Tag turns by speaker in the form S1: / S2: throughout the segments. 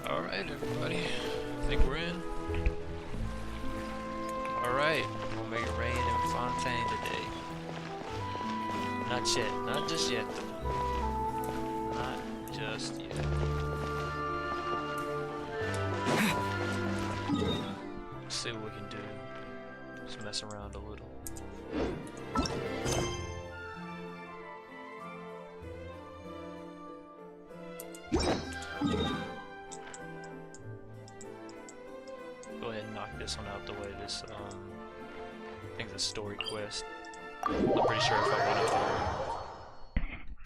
S1: Alright, everybody. I think we're in. Alright, we'll make it rain in Fontaine today. Not yet. Not just yet, though. Not just yet. Let's see what we can do. Just mess around a little. Go ahead and knock this one out the way. This, I think the story quest. I'm pretty sure if I want to,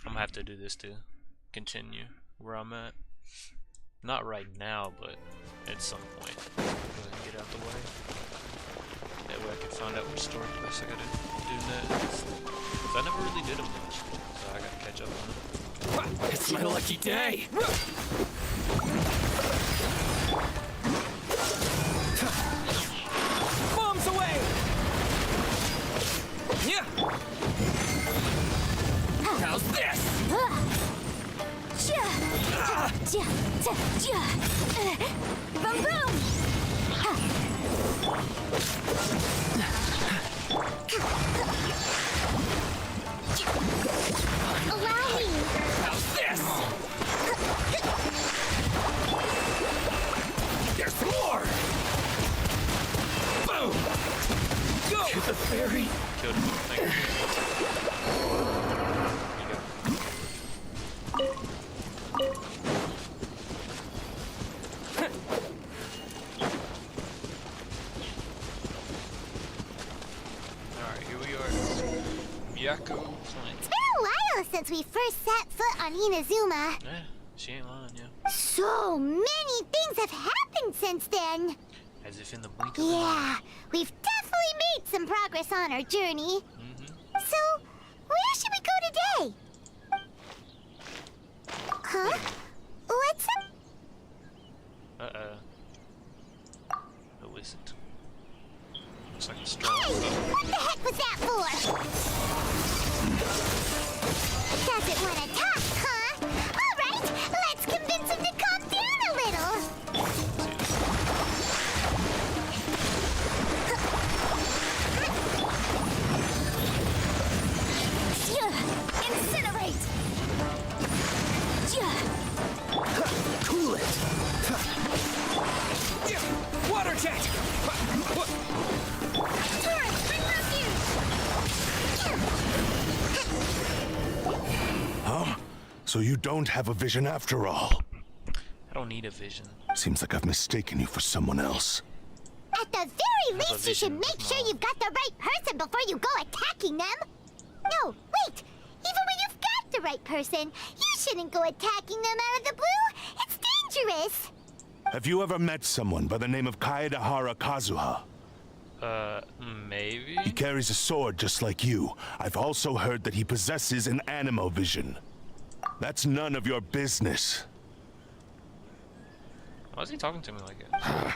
S1: I'm gonna have to do this to continue where I'm at. Not right now, but at some point. Go ahead and get out the way. That way I can find out which story quest I gotta do next. 'Cause I never really did them much, so I gotta catch up on them.
S2: It's my lucky day! Bombs away! Yeah! How's this?
S3: Boom boom! Allow me!
S2: How's this? There's some more! Boom! Go! To the fairy!
S1: Killed him. Thank you. Alright, here we are. Miyako Flint.
S3: It's been a while since we first set foot on Inazuma.
S1: Yeah, she ain't lying, yeah.
S3: So many things have happened since then.
S1: As if in the blink of an eye.
S3: Yeah, we've definitely made some progress on our journey. So, where should we go today? Huh? What's up?
S1: Who is it? Looks like a strong
S3: Hey, what the heck was that for? Doesn't want to talk, huh? All right, let's convince him to calm down a little. Incinerate!
S2: Cool it! Water jet!
S3: Turret, bring refuge!
S4: Huh? So you don't have a vision after all?
S1: I don't need a vision.
S4: Seems like I've mistaken you for someone else.
S3: At the very
S1: Have a
S3: least, you should
S1: vision,
S3: make sure
S1: Mom.
S3: you've got the right person before you go attacking them. No, wait. Even when you've got the right person, you shouldn't go attacking them out of the blue. It's dangerous.
S4: Have you ever met someone by the name of Kaedahara Kazuha?
S1: Maybe?
S4: He carries a sword just like you. I've also heard that he possesses an animo vision. That's none of your business.
S1: Why is he talking to me like that?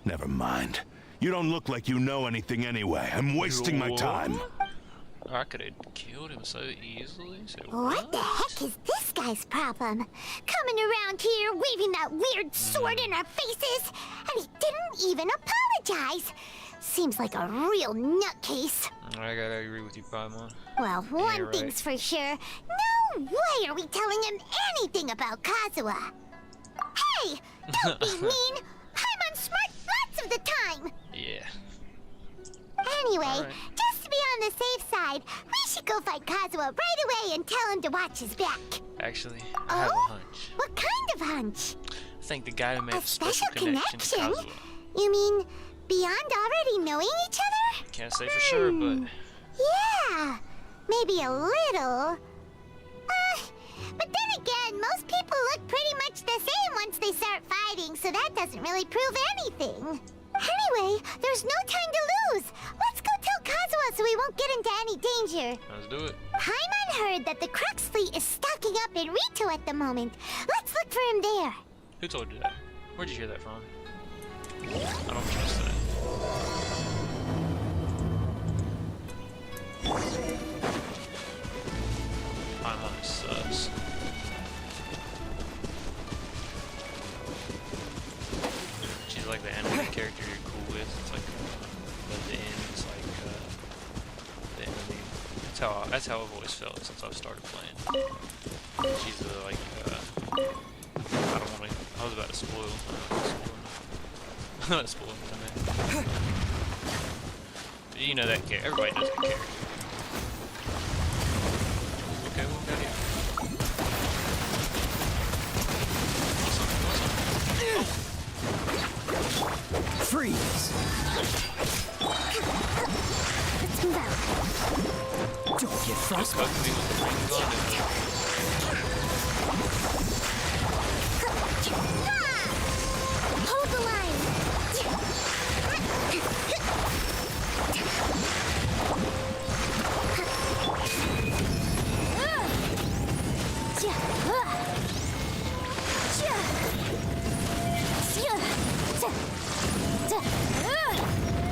S4: Never mind. You don't look like you know anything anyway. I'm wasting my time.
S1: I could have killed him so easily. So
S3: What the heck is this guy's problem? Coming around here, waving that weird sword in our faces, and he didn't even apologize. Seems like a real nutcase.
S1: I gotta agree with you, Paimon.
S3: Well, one
S1: you're
S3: thing's for sure. No way are we telling him anything about Kazuha. Hey, don't be mean. I'm on smart lots of the time.
S1: Yeah.
S3: Anyway,
S1: Alright.
S3: just to be on the safe side, we should go fight Kazuha right away and tell him to watch his back.
S1: Actually, I have a
S3: Oh?
S1: hunch.
S3: What kind of hunch?
S1: I think the guy who made
S3: A
S1: a special
S3: special
S1: connection to
S3: connection?
S1: Kazuha.
S3: You mean beyond already knowing each other?
S1: Can't say for sure, but
S3: Yeah, maybe a little. But then again, most people look pretty much the same once they start fighting, so that doesn't really prove anything. Anyway, there's no time to lose. Let's go tell Kazuha so we won't get into any danger.
S1: let's do it.
S3: Paimon heard that the Crux fleet is stocking up in Rito at the moment. Let's look for him there.
S1: Who told you that? Where'd you hear that from? I don't trust that. Paimon sus. That's how I've always felt since I've started playing. She's like, I don't want to. I was about to spoil. I'm not spoiling. You know that character. Everybody knows that character. Okay, what we got here?
S2: Freeze!
S3: Let's move out.
S2: Don't get frostbite.
S1: Fuck me with the rings on it.
S3: Hold the line.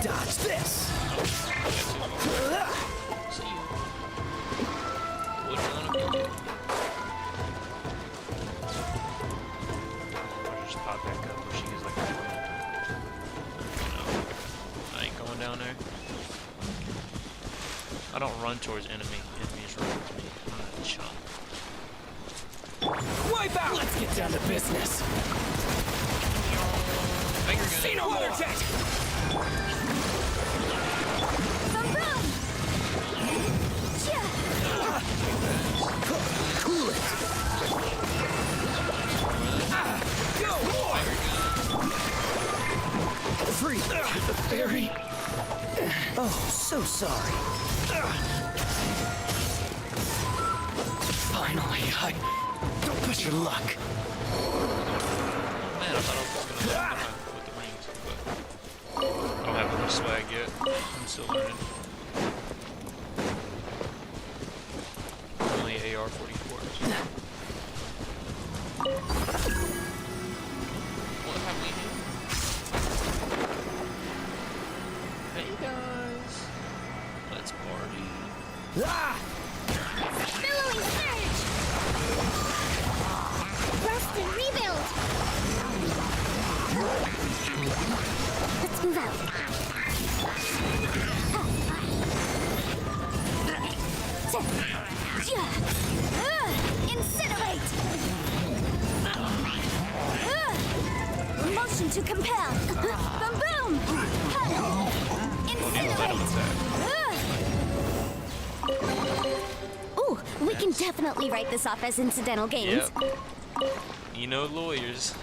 S2: Dodge this!
S1: See you. Which one of you get? I'll just pop back up where she is like that. No. I ain't going down there. I don't run towards enemies run towards me. I'm not a chump.
S2: Wipe out! Let's get down to business. See no water jet! Cool it! Go! Free! The fairy! Oh, so sorry. Finally, don't push your luck.
S1: Man, I thought I was gonna with the wings, but I don't have enough swag yet. I'm still learning. Only AR-44s. What have we here? Hey guys, let's party.
S2: Ah!
S3: Billowing surge! Rest and rebuild! Let's move out. Incinerate! Motion to compel! Boom boom! Incinerate! Ooh, we can definitely write this off as incidental gains.
S1: Yep. You know lawyers.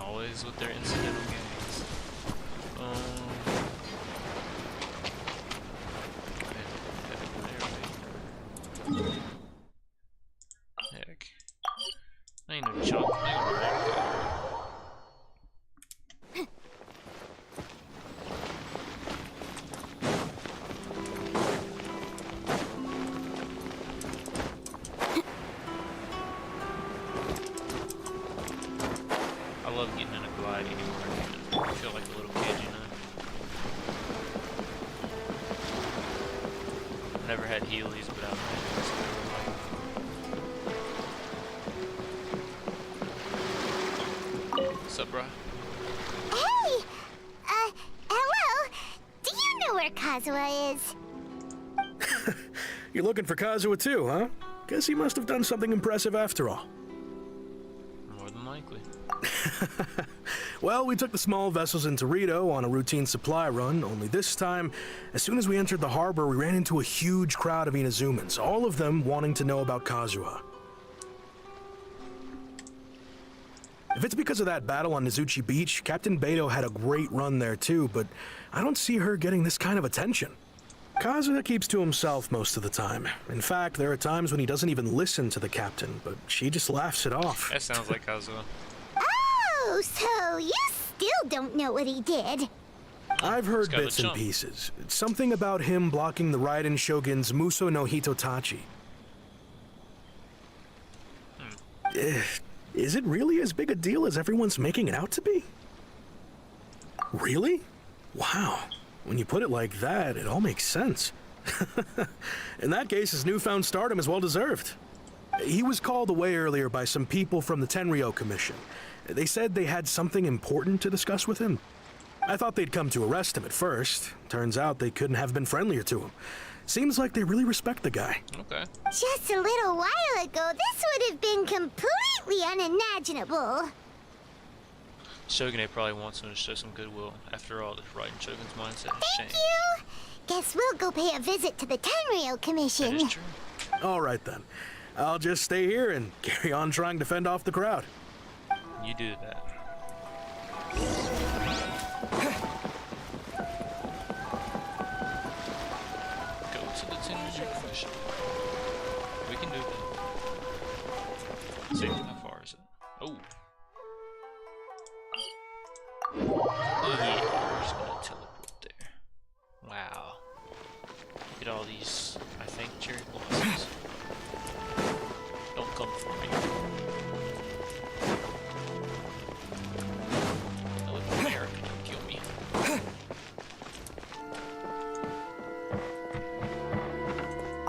S1: Always with their incidental gains. Heck. I ain't no chunk. I ain't no walk. I love getting in a glide anywhere. I feel like a little kid, you know? I never had Heelys, but I've had those. What's up, bro?
S3: Hey! Hello? Do you know where Kazuha is?
S5: You're looking for Kazuha too, huh? Guess he must have done something impressive after all.
S1: More than likely.
S5: Well, we took the small vessels into Rito on a routine supply run, only this time, as soon as we entered the harbor, we ran into a huge crowd of Inazumans, all of them wanting to know about Kazuha. If it's because of that battle on Nizuchi Beach, Captain Beto had a great run there too, but I don't see her getting this kind of attention. Kazuha keeps to himself most of the time. In fact, there are times when he doesn't even listen to the captain, but she just laughs it off.
S1: That sounds like Kazuha.
S3: Oh, so you still don't know what he did?
S5: I've heard
S1: got the
S5: bits and
S1: chump.
S5: pieces. It's something about him blocking the Raiden Shogun's Muso no Hitotachi. Is it really as big a deal as everyone's making it out to be? Really? Wow. When you put it like that, it all makes sense. In that case, his newfound stardom is well deserved. He was called away earlier by some people from the Tenryo Commission. They said they had something important to discuss with him. I thought they'd come to arrest him at first. Turns out they couldn't have been friendlier to him. Seems like they really respect the guy.
S1: Okay.
S3: Just a little while ago, this would have been completely unimaginable.
S1: Shogunate probably wants him to show some goodwill. After all, this right in Shogun's mindset is
S3: Thank
S1: change.
S3: you. Guess we'll go pay a visit to the Tenryou Commission.
S1: That is true.
S5: All right then. I'll just stay here and carry on trying to fend off the crowd.
S1: You do that. Go to the Tenryou Commission. We can do that. See, how far is it? Oh. Yeah, we're just gonna teleport there. Wow. Look at all these, I think, cherry blossoms. Don't come for me. I live in America, don't kill me.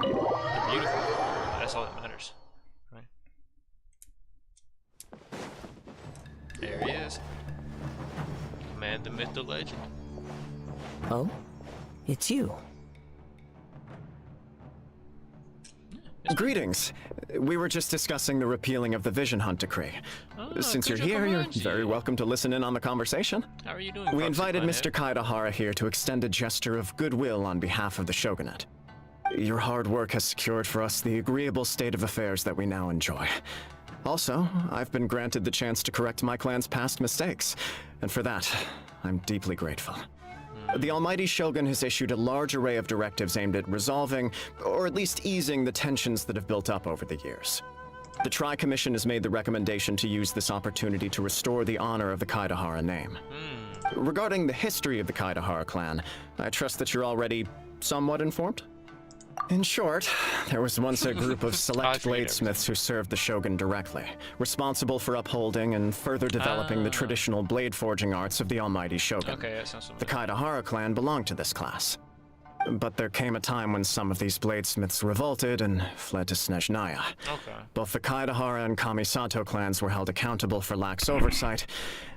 S1: They're beautiful. That's all that matters, right? There he is. Man, the myth, the legend.
S2: Oh? It's you.
S6: Greetings. We were just discussing the repealing of the Vision Hunt decree. Since you're here, you're very welcome to listen in on the conversation.
S1: How are you doing?
S6: We
S1: Proxy
S6: invited
S1: Planet?
S6: Mr. Kaidahara here to extend a gesture of goodwill on behalf of the Shogunate. Your hard work has secured for us the agreeable state of affairs that we now enjoy. Also, I've been granted the chance to correct my clan's past mistakes, and for that, I'm deeply grateful. The Almighty Shogun has issued a large array of directives aimed at resolving, or at least easing, the tensions that have built up over the years. The Tri-Commission has made the recommendation to use this opportunity to restore the honor of the Kaidahara name. Regarding the history of the Kaidahara clan, I trust that you're already somewhat informed? In short, there was once a group of
S1: I
S6: select
S1: forget
S6: bladesmiths who served the Shogun directly, responsible for upholding and further developing the traditional blade forging arts of the Almighty Shogun.
S1: Okay, that sounds
S6: The
S1: familiar.
S6: Kaidahara clan belonged to this class. But there came a time when some of these bladesmiths revolted and fled to Snezhnaya.
S1: Okay.
S6: Both the Kaidahara and Kamisato clans were held accountable for lax oversight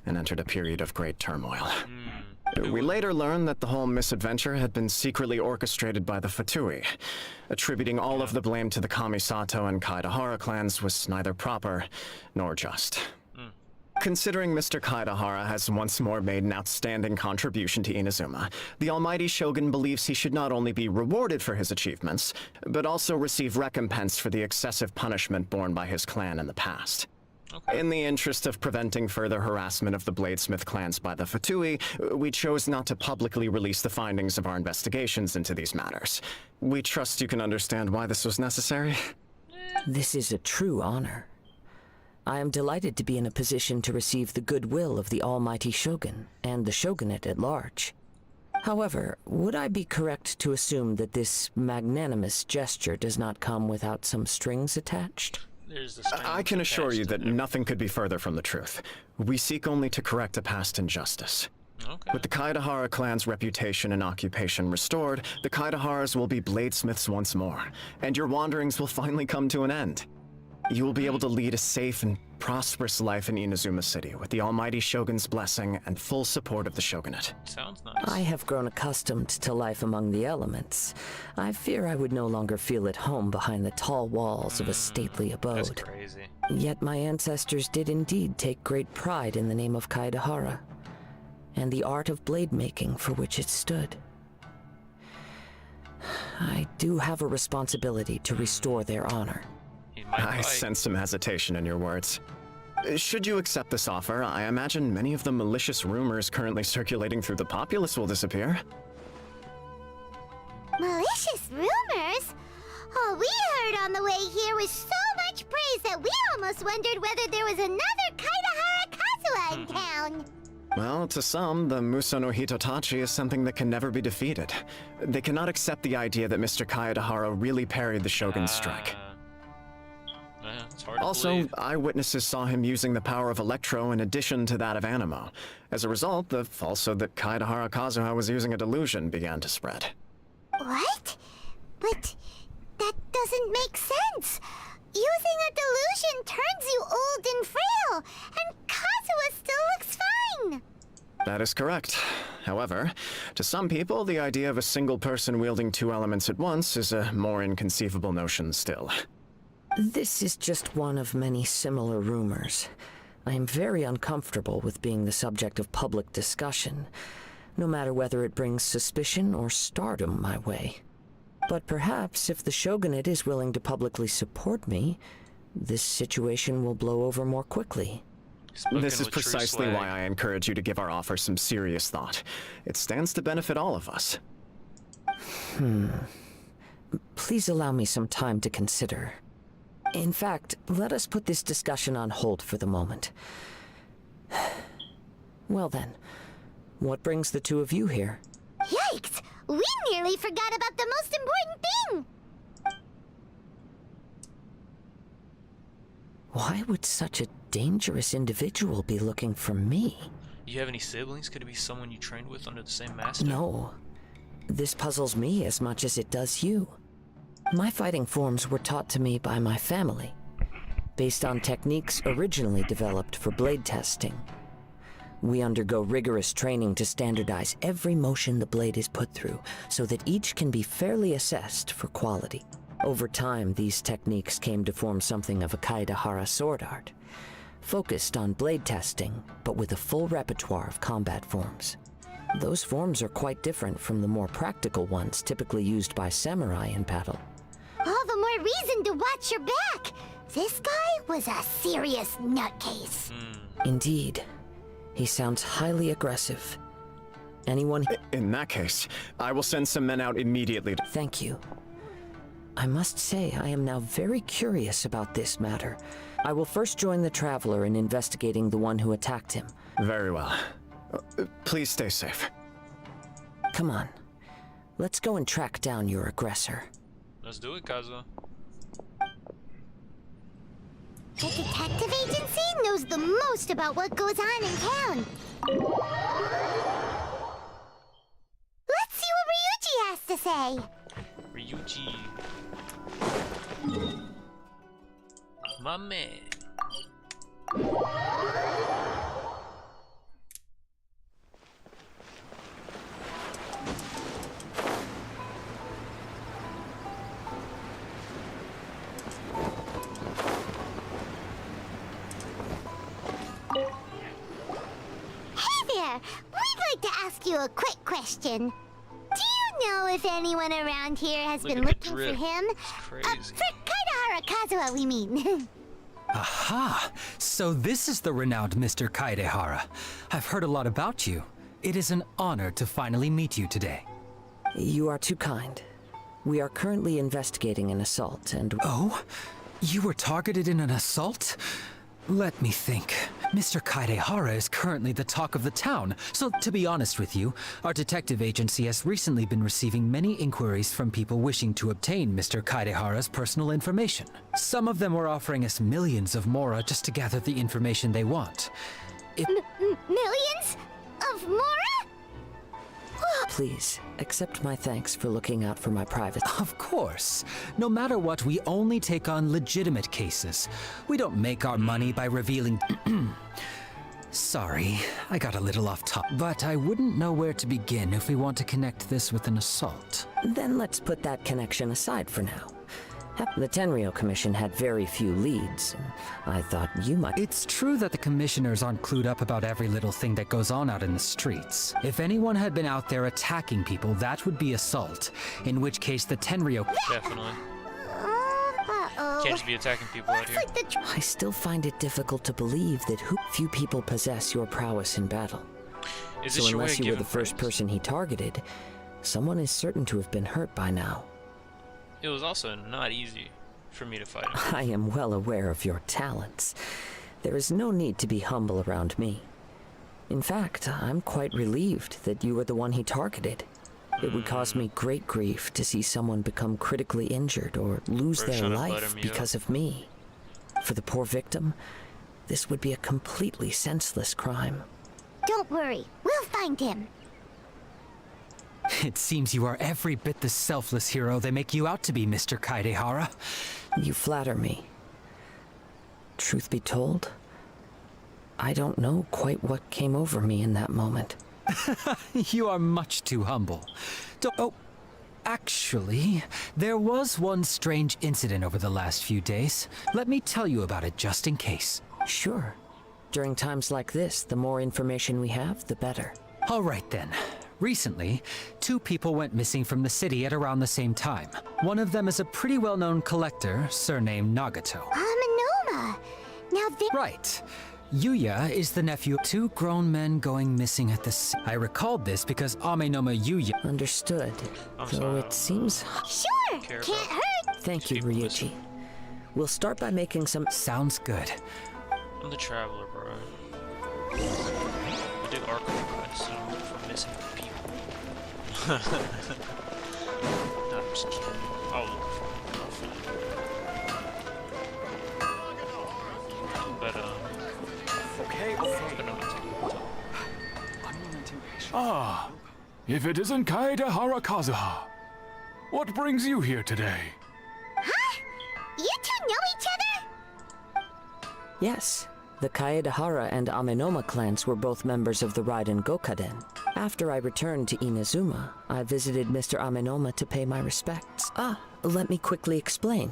S6: and entered a period of great turmoil. We later learned that the whole misadventure had been secretly orchestrated by the Fatui. Attributing all of the blame to the Kamisato and Kaidahara clans was neither proper nor just. Considering Mr. Kaidahara has once more made an outstanding contribution to Inazuma, the Almighty Shogun believes he should not only be rewarded for his achievements, but also receive recompense for the excessive punishment borne by his clan in the past.
S1: Okay.
S6: In the interest of preventing further harassment of the Bladesmith clans by the Fatui, we chose not to publicly release the findings of our investigations into these matters. We trust you can understand why this was necessary.
S2: This is a true honor. I am delighted to be in a position to receive the goodwill of the Almighty Shogun and the Shogunate at large. However, would I be correct to assume that this magnanimous gesture does not come without some strings attached?
S1: There's the
S6: I can
S1: strings
S6: assure you
S1: attached
S6: that
S1: to it.
S6: nothing could be further from the truth. We seek only to correct a past injustice.
S1: Okay.
S6: With the Kaidahara clan's reputation and occupation restored, the Kaidaharas will be bladesmiths once more, and your wanderings will finally come to an end. You will be able to lead a safe and prosperous life in Inazuma City with the Almighty Shogun's blessing and full support of the Shogunate.
S1: Sounds nice.
S2: I have grown accustomed to life among the elements. I fear I would no longer feel at home behind the tall walls of a stately
S1: That's
S2: abode.
S1: crazy.
S2: Yet my ancestors did indeed take great pride in the name of Kaidahara, and the art of blade making for which it stood. I do have a responsibility to restore their honor.
S1: He might
S6: I
S1: bite.
S6: sense some hesitation in your words. Should you accept this offer, I imagine many of the malicious rumors currently circulating through the populace will disappear.
S3: Malicious rumors? All we heard on the way here was so much praise that we almost wondered whether there was another Kaidahara Kazuha in town.
S6: Well, to some, the Muso no Hitotachi is something that can never be defeated. They cannot accept the idea that Mr. Kaidahara really parried the Shogun's strike.
S1: Yeah, it's hard to
S6: Also,
S1: believe.
S6: eyewitnesses saw him using the power of Electro in addition to that of Animo. As a result, the falsehood that Kaidahara Kazuha was using a delusion began to spread.
S3: What? But that doesn't make sense. Using a delusion turns you old and frail, and Kazuha still looks fine.
S6: That is correct. However, to some people, the idea of a single person wielding two elements at once is a more inconceivable notion still.
S2: This is just one of many similar rumors. I am very uncomfortable with being the subject of public discussion, no matter whether it brings suspicion or stardom my way. But perhaps if the Shogunate is willing to publicly support me, this situation will blow over more quickly.
S1: Spoken
S6: This is
S1: with true
S6: precisely
S1: swag.
S6: why I encourage you to give our offer some serious thought. It stands to benefit all of us.
S2: Please allow me some time to consider. In fact, let us put this discussion on hold for the moment. Well then, what brings the two of you here?
S3: Yikes! We nearly forgot about the most important thing!
S2: Why would such a dangerous individual be looking for me?
S1: You have any siblings? Could it be someone you trained with under the same master?
S2: No. This puzzles me as much as it does you. My fighting forms were taught to me by my family, based on techniques originally developed for blade testing. We undergo rigorous training to standardize every motion the blade is put through, so that each can be fairly assessed for quality. Over time, these techniques came to form something of a Kaidahara sword art, focused on blade testing, but with a full repertoire of combat forms. Those forms are quite different from the more practical ones typically used by samurai in battle.
S3: All the more reason to watch your back! This guy was a serious nutcase.
S2: Indeed. He sounds highly aggressive. Anyone...
S6: In that case, I will send some men out immediately to...
S2: Thank you. I must say I am now very curious about this matter. I will first join the Traveler in investigating the one who attacked him.
S6: Very well. Please stay safe.
S2: Come on. Let's go and track down your aggressor.
S1: Let's do it, Kazuo.
S3: The detective agency knows the most about what goes on in town. Let's see what Ryuji has to say.
S1: Ryuji. My man.
S3: Hey there! We'd like to ask you a quick question. Do you know if anyone around here has
S1: Look
S3: been
S1: at the
S3: looking for
S1: drip.
S3: him?
S1: It's crazy.
S3: For Kaidahara Kazuha, we mean.
S7: Aha! So this is the renowned Mr. Kaidehara. I've heard a lot about you. It is an honor to finally meet you today.
S2: You are too kind. We are currently investigating an assault and...
S7: Oh? You were targeted in an assault? Let me think. Mr. Kaidehara is currently the talk of the town, so to be honest with you, our detective agency has recently been receiving many inquiries from people wishing to obtain Mr. Kaidehara's personal information. Some of them were offering us millions of mora just to gather the information they want.
S3: Millions? Of Mora?
S2: Please, accept my thanks for looking out for my privacy.
S7: Of course. No matter what, we only take on legitimate cases. We don't make our money by revealing... Sorry, I got a little off top, but I wouldn't know where to begin if we want to connect this with an assault.
S2: Then let's put that connection aside for now. The Tenryo Commission had very few leads, and I thought you might...
S7: It's true that the commissioners aren't clued up about every little thing that goes on out in the streets. If anyone had been out there attacking people, that would be assault, in which case the Tenryo...
S1: Definitely.
S3: Uh-oh.
S1: Can't just be attacking people out
S3: Looks
S1: here.
S3: like the
S2: I still find it difficult to believe that few people possess your prowess in battle.
S1: Is
S2: So
S1: this your way
S2: unless
S1: of
S2: you were
S1: giving
S2: the first
S1: praise?
S2: person he targeted, someone is certain to have been hurt by now.
S1: It was also not easy for me to fight him.
S2: I am well aware of your talents. There is no need to be humble around me. In fact, I'm quite relieved that you were the one he targeted. It would cause me great grief to see someone become critically injured or lose
S1: First
S2: their
S1: trying to butter
S2: life
S1: me
S2: because of me. For the poor victim, this would be a completely senseless crime.
S3: Don't worry, we'll find him.
S7: It seems you are every bit the selfless hero they make you out to be, Mr. Kaidehara.
S2: You flatter me. Truth be told, I don't know quite what came over me in that moment.
S7: You are much too humble. Oh, actually, there was one strange incident over the last few days. Let me tell you about it just in case.
S2: Sure. During times like this, the more information we have, the better.
S7: All right then. Recently, 2 people went missing from the city at around the same time. One of them is a pretty well-known collector, surnamed Nagato.
S3: Amanoma! Now they—
S7: Right. Yuya is the nephew of 2 grown men going missing at the I recalled this because Amenoma Yuya—
S2: Understood.
S1: I'm
S2: Though
S1: sorry.
S2: it seems...
S3: Sure!
S1: Care
S3: Can't
S1: about-
S3: hurt!
S2: Thank you,
S1: People
S2: Ryuji.
S1: missing.
S2: We'll start by making some...
S7: Sounds good.
S1: I'm the traveler, bro. I do arc quests for missing people. No, I'm just kidding. I'll look for them. But but I'm not taking my time.
S8: Ah, if it isn't Kaedehara Kazuha. What brings you here today?
S3: Huh? You 2 know each other?
S2: Yes. The Kaedehara and Amenoma clans were both members of the Raiden Gokaden. After I returned to Inazuma, I visited Mr. Amenoma to pay my respects. Let me quickly explain.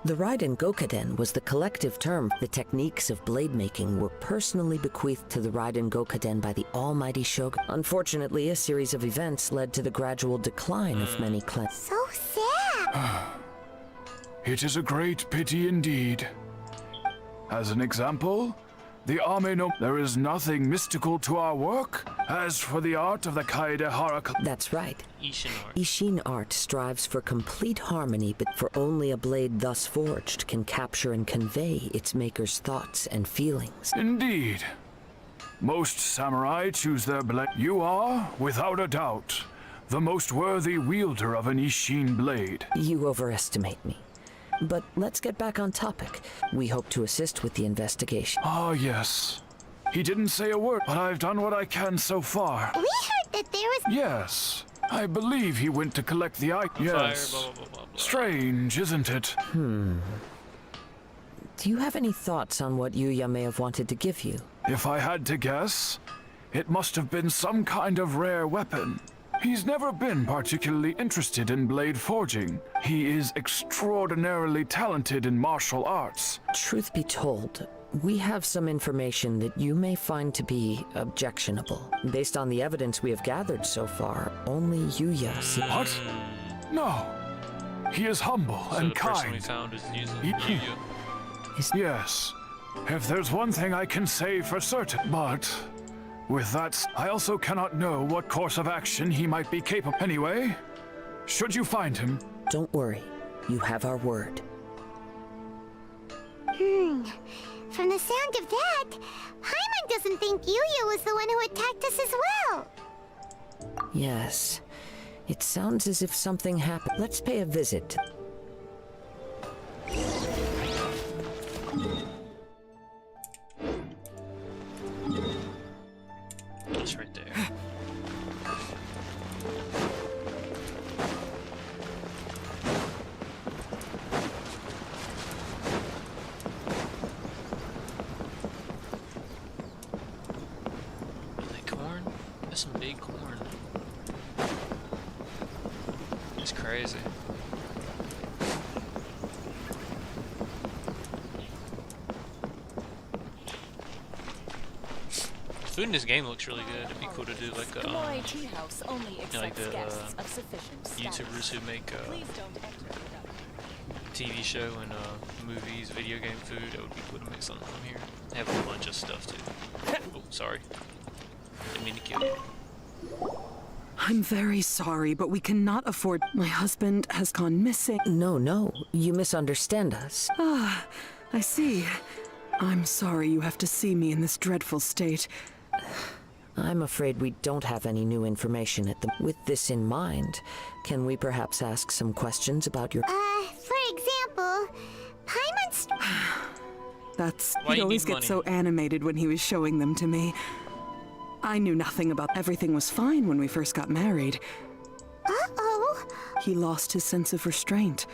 S2: The Raiden Gokaden was the collective term. The techniques of blade making were personally bequeathed to the Raiden Gokaden by the almighty Shogun. Unfortunately, a series of events led to the gradual decline of many clans.
S3: So sad!
S8: It is a great pity indeed. As an example, the Ameno, there is nothing mystical to our work. As for the art of the Kaedehara,
S2: That's right.
S1: Ishin art.
S2: Ishin art strives for complete harmony, but for only a blade thus forged can capture and convey its maker's thoughts and feelings.
S8: indeed. Most samurai choose their blade. You are, without a doubt, the most worthy wielder of an Ishin blade.
S2: You overestimate me. But let's get back on topic. We hope to assist with the investigation.
S8: Ah, yes. He didn't say a word, but I've done what I can so far.
S3: We heard that there was—
S8: Yes, I believe he went to collect the eye. Yes.
S1: Fire, blah, blah, blah, blah.
S8: Strange, isn't it?
S2: Do you have any thoughts on what Yuya may have wanted to give you?
S8: If I had to guess, it must have been some kind of rare weapon. He's never been particularly interested in blade forging. He is extraordinarily talented in martial arts.
S2: Truth be told, we have some information that you may find to be objectionable. Based on the evidence we have gathered so far, only Yuya seems...
S8: What? No. He is humble
S1: So
S8: and
S1: the person we
S8: kind.
S1: found is using
S8: He-
S1: Yuya.
S8: Yes. If there's one thing I can say for certain, but with that, I also cannot know what course of action he might be capable. Anyway, should you find him,
S2: Don't worry, you have our word.
S3: From the sound of that, Paimon doesn't think Yuya was the one who attacked us as well.
S2: Yes, it sounds as if something happened. Let's pay a visit.
S1: It's right there. Are they corn? That's some big corn. It's crazy. Food in this game looks really good. It'd be cool to do like a
S9: Morai Tea House only
S1: like
S9: accepts
S1: the,
S9: guests of sufficient status.
S1: YouTubers who make
S9: Please don't enter without
S1: TV show and movies, video game food. That would be cool to make something on here. They have a whole bunch of stuff too. Oh, sorry. Didn't mean to kill you.
S10: I'm very sorry, but we cannot afford. My husband has gone missing.
S2: No, you misunderstand us.
S10: Ah, I see. I'm sorry you have to see me in this dreadful state.
S2: I'm afraid we don't have any new information at the... With this in mind, can we perhaps ask some questions about your...
S3: For example, Paimon's...
S10: That's.
S1: Why
S10: He'd
S1: you
S10: always
S1: need
S10: get so animated when he was showing them to me. I knew nothing about. Everything was fine when we first got married.
S3: Uh-oh.
S10: He lost his sense of restraint.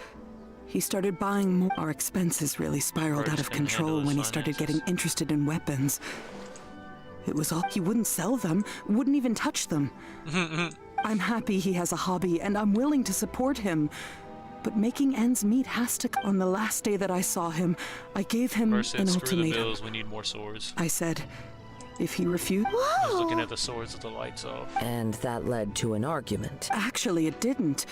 S10: He started buying more. Our expenses really spiraled
S1: Or
S10: out
S1: just
S10: of
S1: couldn't handle
S10: control
S1: his
S10: when he started
S1: finances.
S10: getting interested in weapons. It was all. He wouldn't sell them, wouldn't even touch them. I'm happy he has a hobby, and I'm willing to support him. But making ends meet has to. On the last day that I saw him, I gave him
S1: First said,
S10: an
S1: screw the
S10: ultimatum.
S1: bills, we need more swords.
S10: I said, if he refused.
S1: I was looking at the swords with the lights off.
S2: And that led to an argument.
S10: Actually, it didn't.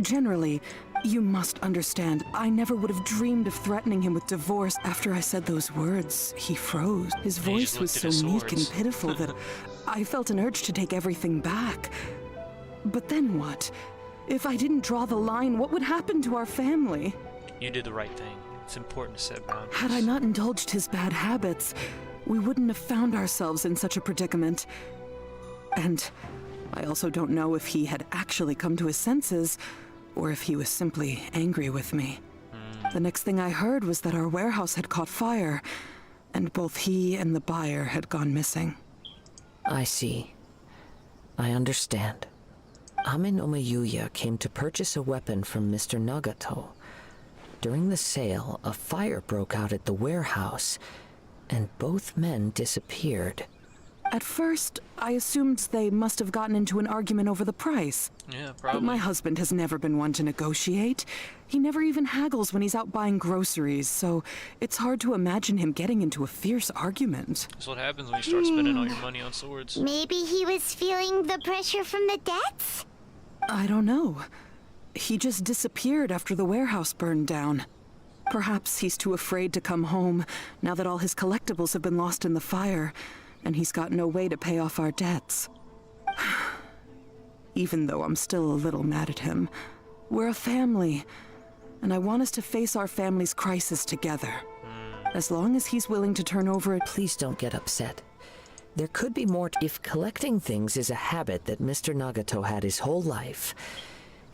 S10: Generally, you must understand, I never would have dreamed of threatening him with divorce. After I said those words, he froze. His
S1: And he
S10: voice
S1: just
S10: was
S1: looked
S10: so
S1: at his
S10: meek and
S1: swords.
S10: pitiful that I felt an urge to take everything back. But then what? If I didn't draw the line, what would happen to our family?
S1: You did the right thing. It's important to set boundaries.
S10: Had I not indulged his bad habits, we wouldn't have found ourselves in such a predicament. And I also don't know if he had actually come to his senses, or if he was simply angry with me. The next thing I heard was that our warehouse had caught fire, and both he and the buyer had gone missing.
S2: I see. I understand. Ame no Mayuya came to purchase a weapon from Mr. Nagato. During the sale, a fire broke out at the warehouse, and both men disappeared.
S10: At first, I assumed they must have gotten into an argument over the price.
S1: Yeah,
S10: But
S1: probably.
S10: my husband has never been one to negotiate. He never even haggles when he's out buying groceries, so it's hard to imagine him getting into a fierce argument.
S1: That's what happens when you start spending all your money on swords.
S3: Maybe he was feeling the pressure from the debts?
S10: I don't know. He just disappeared after the warehouse burned down. Perhaps he's too afraid to come home now that all his collectibles have been lost in the fire, and he's got no way to pay off our debts. Even though I'm still a little mad at him, we're a family, and I want us to face our family's crisis together. As long as he's willing to turn over it.
S2: Please don't get upset. There could be more if collecting things is a habit that Mr. Nagato had his whole life.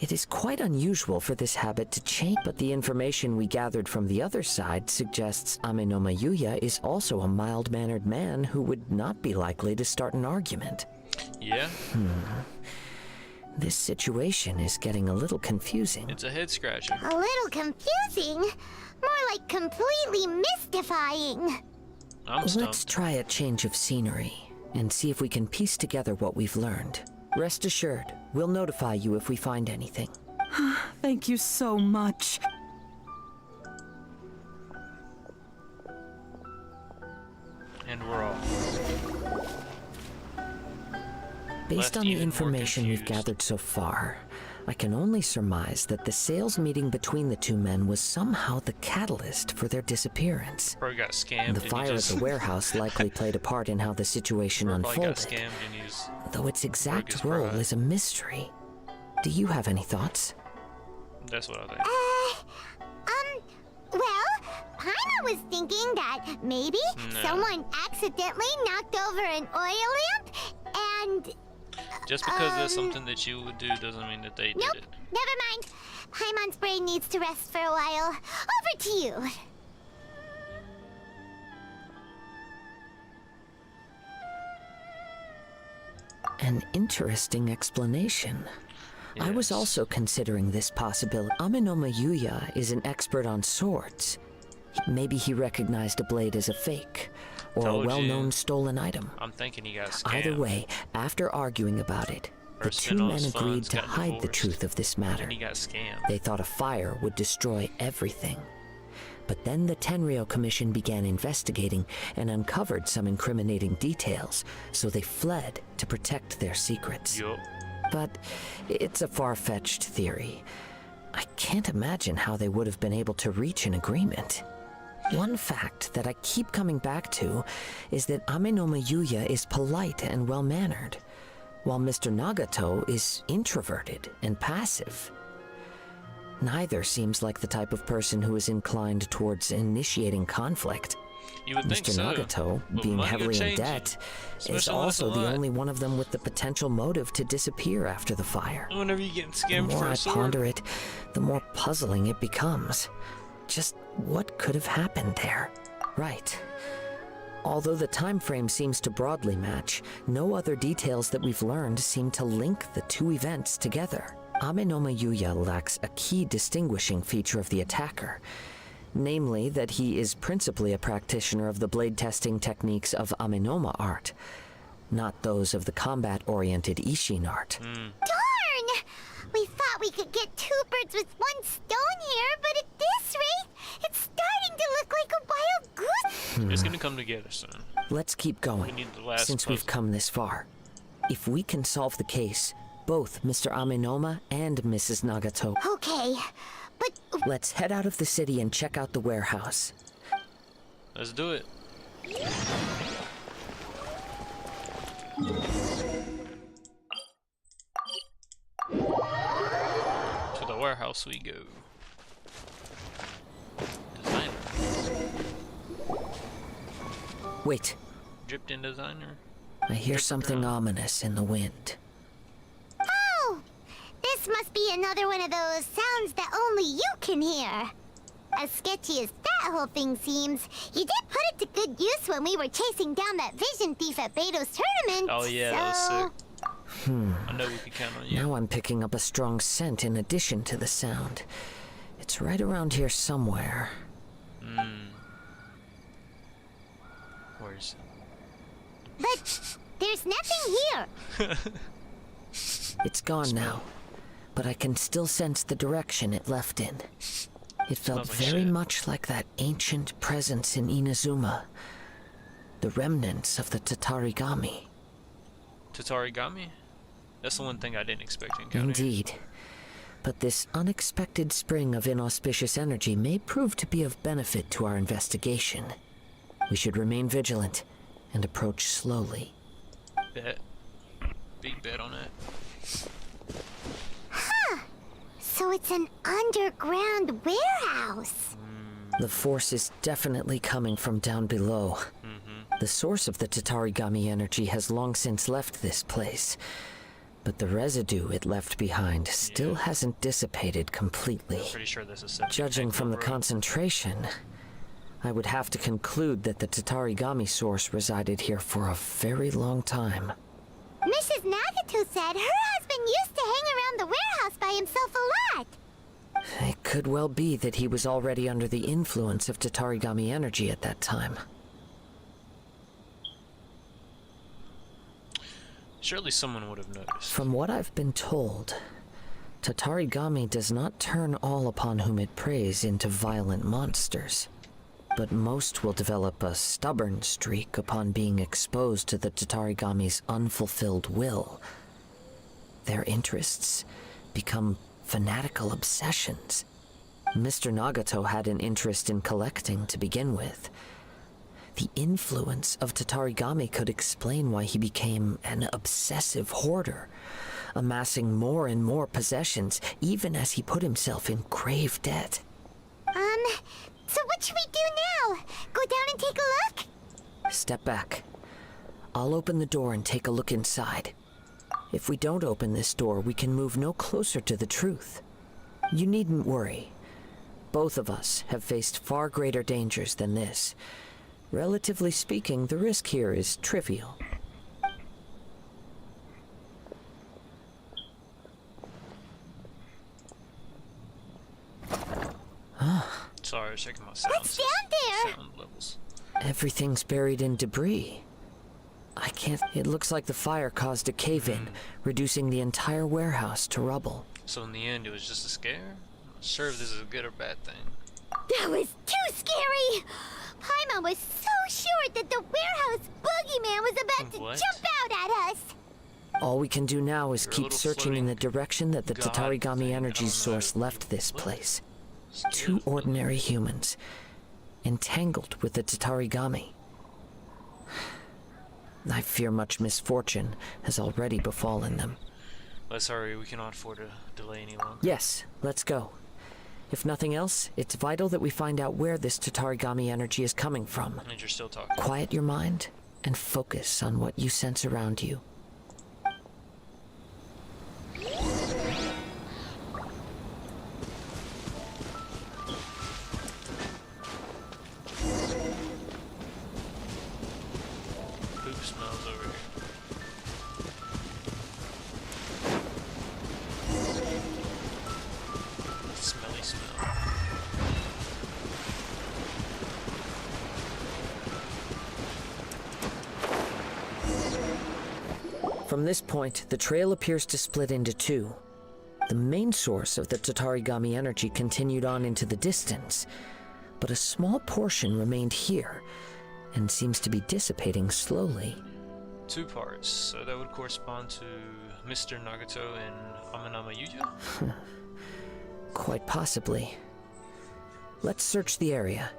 S2: It is quite unusual for this habit to change, but the information we gathered from the other side suggests Ame no Mayuya is also a mild-mannered man who would not be likely to start an argument.
S1: Yeah,
S2: This situation is getting a little confusing.
S1: it's a head scratcher.
S3: A little confusing. More like completely mystifying.
S1: I'm
S2: Let's
S1: stumped.
S2: try a change of scenery and see if we can piece together what we've learned. Rest assured, we'll notify you if we find anything.
S10: Thank you so much.
S1: And we're off.
S2: Based
S1: Left
S2: on the
S1: even more
S2: information we've
S1: confused.
S2: gathered so far, I can only surmise that the sales meeting between the two men was somehow the catalyst for their disappearance.
S1: Bro got scammed.
S2: The
S1: and
S2: fire
S1: he
S2: at
S1: just,
S2: the warehouse likely played a part in how the situation
S1: Bro probably got
S2: unfolded,
S1: scammed and he just
S2: though its exact
S1: his
S2: role
S1: pride.
S2: is a mystery. Do you have any thoughts?
S1: That's what I think.
S3: Well, Paimon was thinking that maybe
S1: No.
S3: someone accidentally knocked over an oil lamp and...
S1: Just because that's something that you would do doesn't mean that they did
S3: Nope,
S1: it.
S3: never mind. Paimon's brain needs to rest for a while. Over to you.
S2: An interesting explanation. I was
S1: Yes.
S2: also considering this possibility. Ame no Mayuya is an expert on swords. Maybe he recognized a blade as a fake, or
S1: Told
S2: a well-known
S1: you.
S2: stolen item.
S1: I'm thinking he got scammed.
S2: Either way, after arguing about it, the
S1: Or
S2: two
S1: spent all
S2: men
S1: his
S2: agreed
S1: funds,
S2: to
S1: got
S2: hide the
S1: divorced,
S2: truth of this matter.
S1: And he got scammed.
S2: They thought a fire would destroy everything. But then the Tenryo Commission began investigating and uncovered some incriminating details, so they fled to protect their secrets.
S1: Yup.
S2: But it's a far-fetched theory. I can't imagine how they would have been able to reach an agreement. One fact that I keep coming back to is that Ame no Mayuya is polite and well-mannered, while Mr. Nagato is introverted and passive. Neither seems like the type of person who is inclined towards initiating conflict.
S1: You would think
S2: Mr.
S1: so.
S2: Nagato,
S1: but
S2: being
S1: money will
S2: heavily in
S1: change you,
S2: debt, is
S1: especially when it's a
S2: also the
S1: lot.
S2: only one of them with the potential motive to disappear after the fire.
S1: Whenever you get
S2: The
S1: scammed
S2: more
S1: for
S2: I
S1: a sword.
S2: ponder it, the more puzzling it becomes. Just what could have happened there? Right. Although the time frame seems to broadly match, no other details that we've learned seem to link the two events together. Ame no Mayuya lacks a key distinguishing feature of the attacker. Namely, that he is principally a practitioner of the blade testing techniques of Amenoma art, not those of the combat-oriented Ishin art.
S3: Darn! We thought we could get two birds with one stone here, but at this rate, it's starting to look like a wild goose.
S1: It's gonna come together soon.
S2: Let's keep going,
S1: We need the last
S2: since we've
S1: puzzle.
S2: come this far. If we can solve the case, both Mr. Amenoma and Mrs. Nagato,
S3: Okay, but
S2: let's head out of the city and check out the warehouse.
S1: Let's do it. To the warehouse we go. Designer.
S2: Wait,
S1: Dripped in designer.
S2: I hear something ominous in the wind.
S3: oh! This must be another one of those sounds that only you can hear. As sketchy as that whole thing seems, you did put it to good use when we were chasing down that vision thief at Beto's tournament.
S1: Oh yeah,
S3: so...
S1: that was sick. I know we could count on you.
S2: Now I'm picking up a strong scent in addition to the sound. It's right around here somewhere.
S1: Where's
S3: But there's nothing here.
S2: It's gone now, but I can still sense the direction it left in. It felt
S1: Smells like
S2: very
S1: shit.
S2: much like that ancient presence in Inazuma. The remnants of the Tatarigami.
S1: Tatarigami? That's the one thing I didn't expect to encounter.
S2: Indeed. But this unexpected spring of inauspicious energy may prove to be of benefit to our investigation. We should remain vigilant and approach slowly.
S1: Bet. Big bet on that.
S3: So it's an underground warehouse.
S2: The force is definitely coming from down below. The source of the Tatarigami energy has long since left this place, but the residue it left behind still hasn't dissipated completely.
S1: Pretty sure this is septic
S2: Judging
S1: tank
S2: from the
S1: over.
S2: concentration, I would have to conclude that the Tatarigami source resided here for a very long time.
S3: Mrs. Nagato said her husband used to hang around the warehouse by himself a lot.
S2: It could well be that he was already under the influence of Tatarigami energy at that time.
S1: Surely someone would have noticed.
S2: From what I've been told, Tatarigami does not turn all upon whom it preys into violent monsters, but most will develop a stubborn streak upon being exposed to the Tatarigami's unfulfilled will. Their interests become fanatical obsessions. Mr. Nagato had an interest in collecting to begin with. The influence of Tatarigami could explain why he became an obsessive hoarder, amassing more and more possessions, even as he put himself in grave debt.
S3: So what should we do now? Go down and take a look?
S2: Step back. I'll open the door and take a look inside. If we don't open this door, we can move no closer to the truth. You needn't worry. Both of us have faced far greater dangers than this. Relatively speaking, the risk here is trivial.
S1: Sorry, I was checking my sound.
S3: What's down there?
S1: Sound levels.
S2: Everything's buried in debris. I can't... It looks like the fire caused a cave-in, reducing the entire warehouse to rubble.
S1: So in the end, it was just a scare? I'm not sure if this is a good or bad thing.
S3: That was too scary! Paimon was so sure that the warehouse boogeyman was about to
S1: What?
S3: jump out at us!
S2: All we can do now is
S1: You're a
S2: keep
S1: little
S2: searching in the
S1: floating
S2: direction that the
S1: god
S2: Tatarigami
S1: thing. I
S2: energy
S1: don't know.
S2: source left this
S1: What?
S2: place.
S1: Scared
S2: Two
S1: of them.
S2: ordinary humans, entangled with the Tatarigami. I fear much misfortune has already befallen them.
S1: Let's hurry, we cannot afford to delay any longer.
S2: Yes, let's go. If nothing else, it's vital that we find out where this Tatarigami energy is coming from.
S1: And you're still talking.
S2: Quiet your mind and focus on what you sense around you.
S1: Poop smells over here. Smelly smell.
S2: From this point, the trail appears to split into two. The main source of the Tatarigami energy continued on into the distance, but a small portion remained here and seems to be dissipating slowly.
S1: 2 parts, so that would correspond to Mr. Nagato and Amanama Yuya?
S2: Quite possibly. Let's search the area.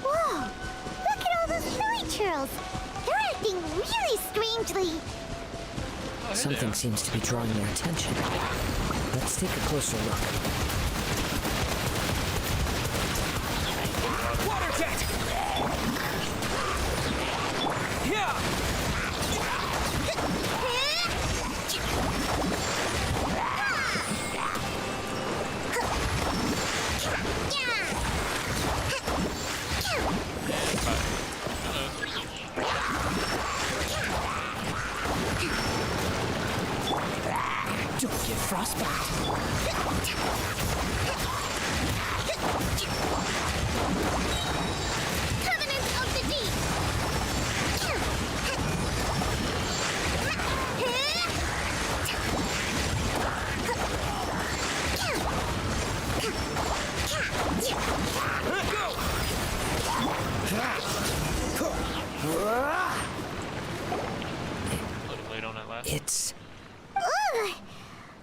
S3: Whoa! Look at all those silly churls! They're acting really strangely!
S2: Something seems to be drawing their attention. Let's take a closer look.
S7: Water jet! Yeah!
S2: Don't get frostbite.
S3: Covenant of the Deep!
S1: A little late on that last one.
S2: It's...
S3: Ooh!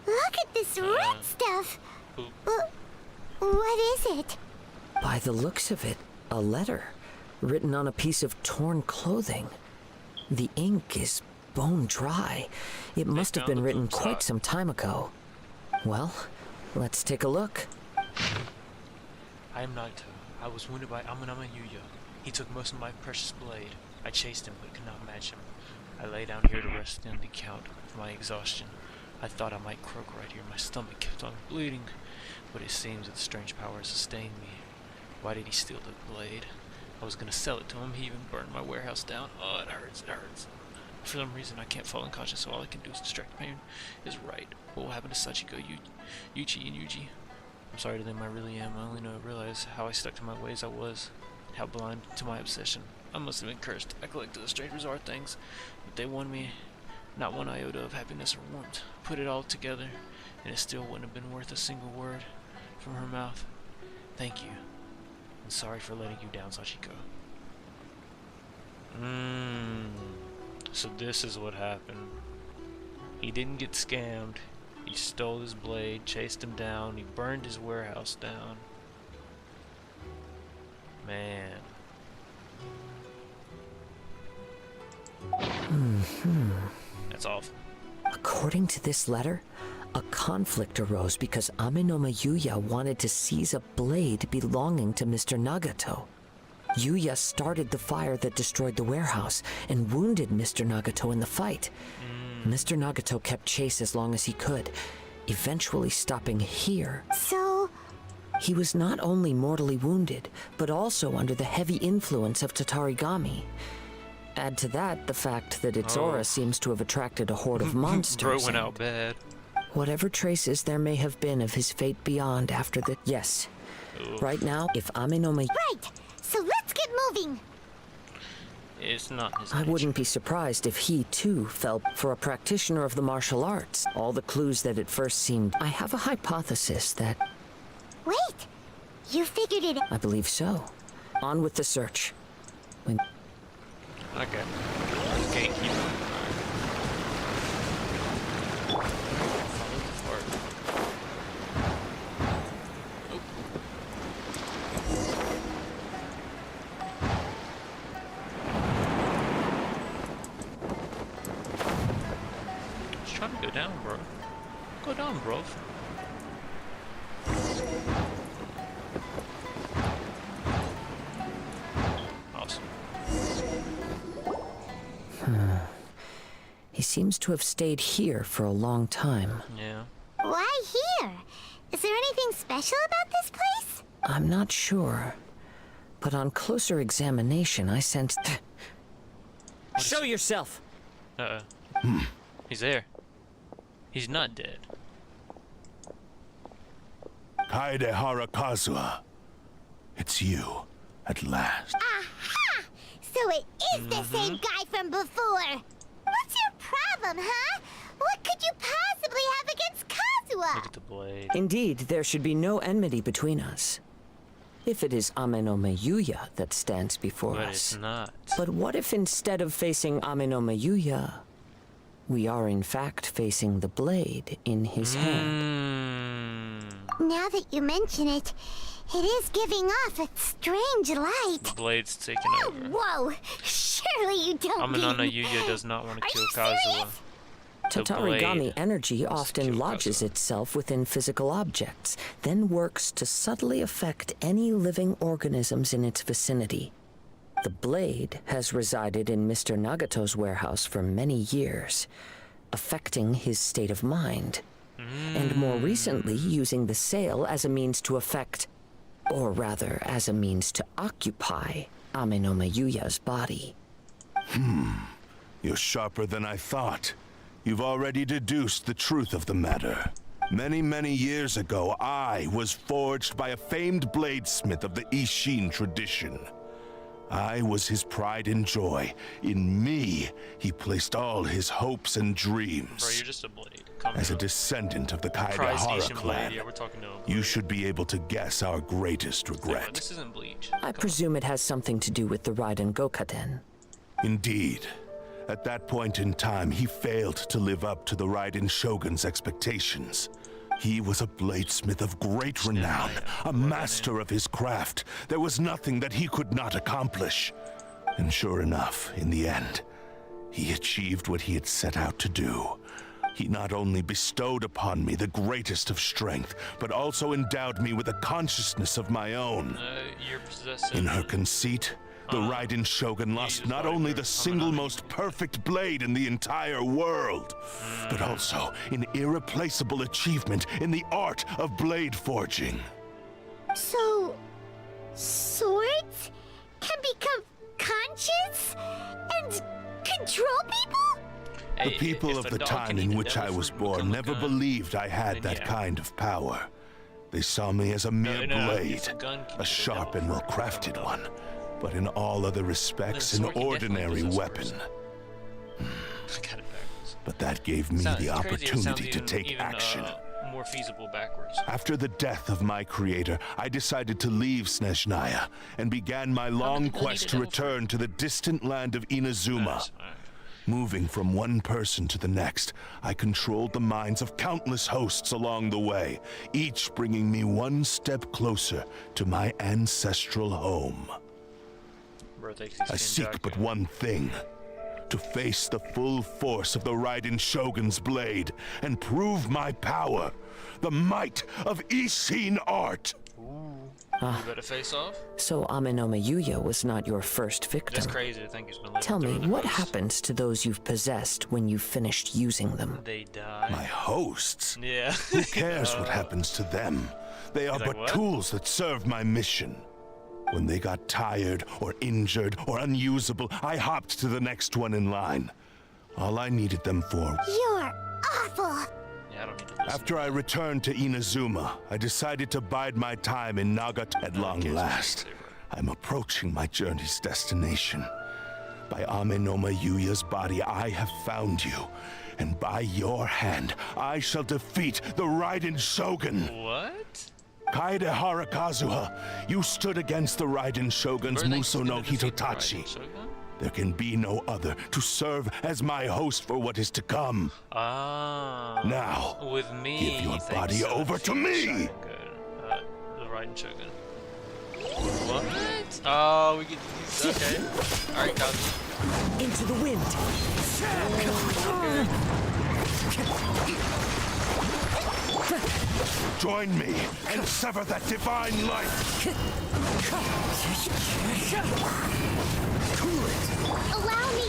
S3: Look at this red stuff!
S1: Poop.
S3: What is it?
S2: By the looks of it, a letter written on a piece of torn clothing. The ink is bone dry. It must have
S1: found
S2: been
S1: the
S2: written
S1: poop
S2: quite
S1: sock.
S2: some time ago. Well, let's take a look.
S1: I am Naito. I was wounded by Amanama Yuya. He took most of my precious blade. I chased him, but could not match him. I lay down here to rest and account for my exhaustion. I thought I might croak right here. My stomach kept on bleeding, but it seems that the strange power sustained me. Why did he steal the blade? I was gonna sell it to him. He even burned my warehouse down. Oh, it hurts, it hurts. For some reason, I can't fall unconscious, so all I can do is distract pain. Is right. What will happen to Sachiko, Yuchi, and Yuji? I'm sorry to them, I really am. I only realize how I stuck to my ways I was. How blind to my obsession. I must have been cursed. I collected the strange bizarre things, but they won me not one iota of happiness or warmth. Put it all together, and it still wouldn't have been worth a single word from her mouth. Thank you. And sorry for letting you down, Sachiko. So this is what happened. He didn't get scammed. He stole his blade, chased him down, he burned his warehouse down. Man. That's awful.
S2: According to this letter, a conflict arose because Amenoma Yuya wanted to seize a blade belonging to Mr. Nagato. Yuya started the fire that destroyed the warehouse and wounded Mr. Nagato in the fight. Mr. Nagato kept chase as long as he could, eventually stopping here.
S3: So,
S2: He was not only mortally wounded, but also under the heavy influence of Tatarigami. Add to that the fact that its aura seems to have attracted a horde of monsters.
S1: Bro went
S2: and
S1: out bad.
S2: whatever traces there may have been of his fate beyond after the... Yes. Right now, if Amenoma...
S3: right! So let's get moving!
S1: It's not his
S2: I
S1: nature.
S2: wouldn't be surprised if he, too, fell for a practitioner of the martial arts. All the clues that at first seemed... I have a hypothesis that...
S3: Wait! You figured it out.
S2: I believe so. On with the search. When...
S1: Okay. Gatekeeper. Alright. Follow the fort. Oh. Just trying to go down, bro. Go down, bro. Awesome.
S2: He seems to have stayed here for a long time.
S1: Yeah.
S3: Why here? Is there anything special about this place?
S2: I'm not sure. But on closer examination, I sensed... Show yourself!
S1: Uh-oh. He's there. He's not dead.
S4: Kaede Kazuha. It's you, at last.
S3: Aha! So it is the same guy from before. What's your problem, huh? What could you possibly have against Kazuha?
S1: Look at the blade.
S2: Indeed, there should be no enmity between us. If it is Amenome Yuya that stands before
S1: But
S2: us.
S1: it's not.
S2: But what if instead of facing Amenome Yuya, we are in fact facing the blade in his hand?
S3: Now that you mention it, it is giving off a strange light.
S1: The blade's taking over.
S3: Whoa! Surely you don't
S1: Amenome
S3: mean...
S1: Yuya does not want to
S3: Are
S1: kill
S3: you
S1: Kazuha.
S3: serious?
S1: The
S2: Tatarigami
S1: blade
S2: energy
S1: wants to
S2: often
S1: kill
S2: lodges
S1: Kazuha.
S2: itself within physical objects, then works to subtly affect any living organisms in its vicinity. The blade has resided in Mr. Nagato's warehouse for many years, affecting his state of mind, and more recently using the sale as a means to affect, or rather as a means to occupy, Amenome Yuya's body.
S4: You're sharper than I thought. You've already deduced the truth of the matter. Many, many years ago, I was forged by a famed bladesmith of the Ishin tradition. I was his pride and joy. In me, he placed all his hopes and dreams.
S1: Bro, you're just a blade. Calm
S4: As a
S1: down.
S4: descendant of the
S1: Prized
S4: Kaidahara
S1: Asian blade.
S4: clan,
S1: Yeah, we're talking to a
S4: you
S1: blade.
S4: should be able to guess our greatest
S1: Yeah,
S4: regret.
S1: this isn't Bleach.
S2: I presume it has something to do with the Raiden Gokaden.
S4: Indeed. At that point in time, he failed to live up to the Raiden Shogun's expectations. He was a bladesmith of great renown, a master of his craft. There was nothing that he could not accomplish. And sure enough, in the end, he achieved what he had set out to do. He not only bestowed upon me the greatest of strength, but also endowed me with a consciousness of my own.
S1: You're possessing...
S4: In her conceit, the Raiden Shogun lost not only the single most perfect blade in the entire world, but also an irreplaceable achievement in the art of blade forging.
S3: So... swords can become conscious and control people?
S4: The
S1: Hey,
S4: people
S1: if
S4: of
S1: a
S4: the
S1: dog
S4: time
S1: can
S4: in
S1: eat the
S4: which I
S1: devil
S4: was
S1: fruit and
S4: born
S1: become a
S4: never
S1: gun,
S4: believed I had
S1: then
S4: that
S1: yeah.
S4: kind of power. They saw me as a mere
S1: no,
S4: blade,
S1: if a gun can eat
S4: a
S1: the
S4: sharp
S1: devil
S4: and
S1: fruit,
S4: well-crafted
S1: become a
S4: one, but in all other respects
S1: Then
S4: an
S1: a sword can definitely
S4: ordinary
S1: possess a
S4: weapon.
S1: person. I got it backwards.
S4: But that gave me
S1: Sounds
S4: the
S1: crazy, it sounds
S4: opportunity to
S1: even-
S4: take
S1: even,
S4: action.
S1: More feasible backwards.
S4: After the death of my creator, I decided to leave Snezhnaya and began my long
S1: people need
S4: quest
S1: a
S4: to
S1: devil
S4: return to the distant land of Inazuma.
S1: Nice, alright.
S4: Moving from one person to the next, I controlled the minds of countless hosts along the way, each bringing me one step closer to my ancestral home.
S1: Bro, thanks, he's
S4: I
S1: King
S4: seek
S1: Jaku.
S4: but one thing: to face the full force of the Raiden Shogun's blade and prove my power, the might of Ishin art.
S1: You better face off?
S2: So Amenome Yuya was not your first victim.
S1: That's crazy to think he's been living
S2: Tell me,
S1: through the
S2: what
S1: host.
S2: happens to those you've possessed when you've finished using them?
S1: They die.
S4: My hosts?
S1: Yeah.
S4: Who cares what happens to them? They are
S1: like,
S4: but
S1: what?
S4: tools that serve my mission. When they got tired or injured or unusable, I hopped to the next one in line. All I needed them for.
S3: You're awful.
S1: Yeah, I don't need to listen.
S4: After I returned to Inazuma, I decided to bide my time in Nagata. At long
S1: cares what you
S4: last,
S1: say, bro.
S4: I'm approaching my journey's destination. By Amenoma Yuya's body, I have found you. And by your hand, I shall defeat the Raiden Shogun.
S1: What?
S4: Kaidehara Kazuha, you stood against the Raiden Shogun's
S1: Bro,
S4: Muso no
S1: gonna defeat the
S4: Hitotachi.
S1: Raiden Shogun?
S4: There can be no other to serve as my host for what is to come.
S1: Ah.
S4: Now,
S1: with me.
S4: give your
S1: thanks,
S4: body over to me.
S1: Shogun. Good. The Raiden Shogun. What? Oh, we get these. Okay. Alright, Kazu.
S2: Into the wind!
S4: Join me and sever that divine light.
S3: Allow me.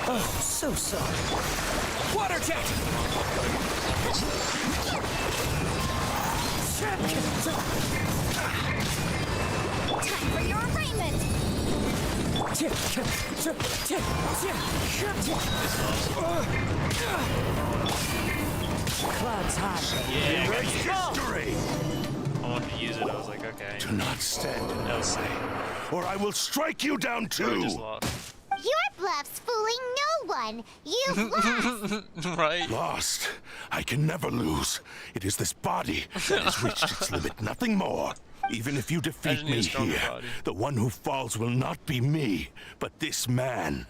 S2: Oh, so sorry.
S7: Water jet!
S3: Time for your arraignment.
S2: Clouds high.
S1: Yeah, I got you.
S4: History!
S1: I wanted to use it. I was like, okay.
S4: Do not stand in
S1: That was
S4: my way, or I will strike you down
S1: I
S4: too.
S1: just lost.
S3: Your bluff's fooling no one. You've lost.
S1: Right?
S4: Lost. I can never lose. It is this body that has reached its limit, nothing more. Even if you defeat
S1: just need a
S4: me
S1: stronger
S4: here,
S1: body.
S4: the one who falls will not be me, but this man.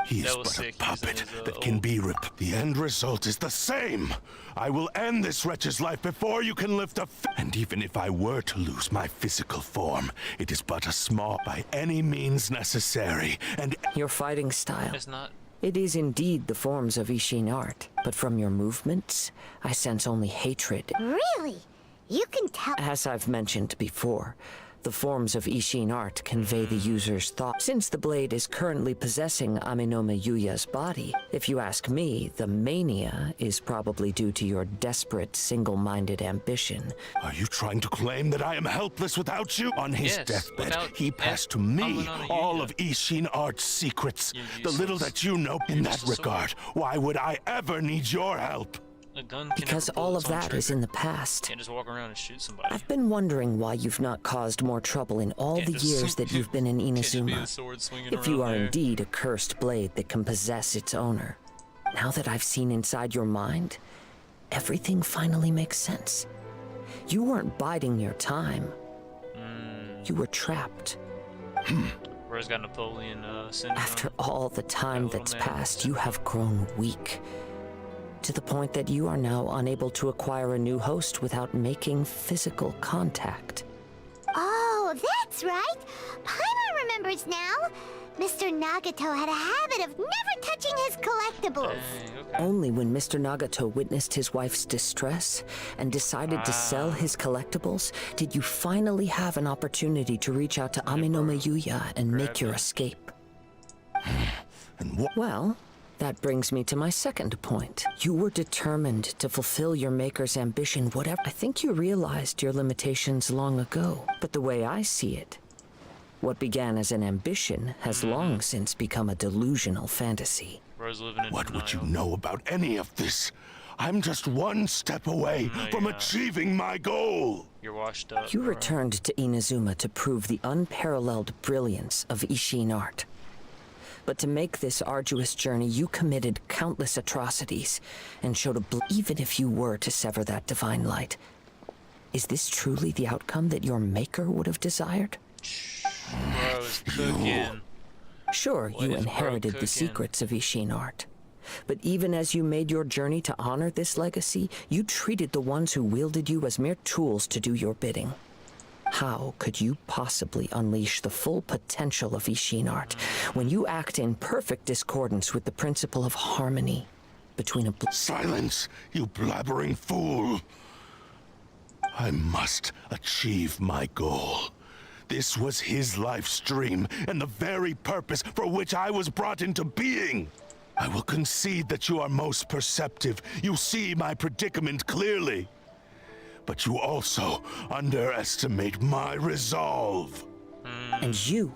S4: He is
S1: That was
S4: but a
S1: sick,
S4: puppet
S1: using his,
S4: that can be ripped. The end result is the same. I will end this wretch's life before you can lift a and even if I were to lose my physical form, it is but a small by any means necessary, and
S2: Your fighting style.
S1: It's not.
S2: It is indeed the forms of Ishin art, but from your movements, I sense only hatred.
S3: Really? You can tell.
S2: As I've mentioned before, the forms of Ishin art convey the user's thought. Since the blade is currently possessing Aminome Yuya's body, if you ask me, the mania is probably due to your desperate, single-minded ambition.
S4: are you trying to claim that I am helpless without you? On his
S1: Yes,
S4: deathbed,
S1: without-
S4: he passed to me
S1: Aminome
S4: all
S1: Yuya.
S4: of Ishin Art's secrets.
S1: You're
S4: The little
S1: useless.
S4: that you know in that
S1: just a sword.
S4: regard. Why would I ever need your help?
S1: A gun can
S2: Because
S1: never pull
S2: all
S1: its
S2: of
S1: own
S2: that is
S1: trigger.
S2: in the past.
S1: Can't just walk around and shoot somebody.
S2: I've been wondering why you've not caused more trouble in all
S1: Can't
S2: the
S1: just-
S2: years that you've been in
S1: Can't just be
S2: Inazuma.
S1: the sword swinging
S2: If you
S1: around
S2: are
S1: there.
S2: indeed a cursed blade that can possess its owner. Now that I've seen inside your mind, everything finally makes sense. You weren't biding your time. You were trapped.
S1: Rose got Napoleon syndrome.
S2: After all the time
S1: little
S2: that's
S1: man.
S2: passed, you have grown weak. To the point that you are now unable to acquire a new host without making physical contact.
S3: Oh, that's right. Paimon remembers now. Mr. Nagato had a habit of never touching his collectibles.
S1: Dang, okay.
S2: Only when Mr. Nagato witnessed his wife's distress and decided to sell his collectibles did you finally have an opportunity to reach out to Aminome Yuya and make your escape.
S4: And what?
S2: Well, that brings me to my second point. You were determined to fulfill your maker's ambition, whatever. I think you realized your limitations long ago. But the way I see it, what began as an ambition has long since become a delusional fantasy.
S1: Rose living in
S4: What would you
S1: denial.
S4: know about any of this? I'm just one step away
S1: No,
S4: from
S1: you're not.
S4: achieving my goal.
S1: You're washed up.
S2: You
S1: bro.
S2: returned to Inazuma to prove the unparalleled brilliance of Ishin art. But to make this arduous journey, you committed countless atrocities and showed even if you were to sever that divine light. Is this truly the outcome that your maker would have desired?
S1: Bro is cooking.
S2: Sure,
S1: What
S2: you
S1: is bro
S2: inherited the
S1: cooking?
S2: secrets of Ishin art. But even as you made your journey to honor this legacy, you treated the ones who wielded you as mere tools to do your bidding. How could you possibly unleash the full potential of Ishin art when you act in perfect discordance with the principle of harmony between a
S4: Silence, you blabbering fool. I must achieve my goal. This was his life's dream and the very purpose for which I was brought into being. I will concede that you are most perceptive. You see my predicament clearly. But you also underestimate my resolve.
S2: and you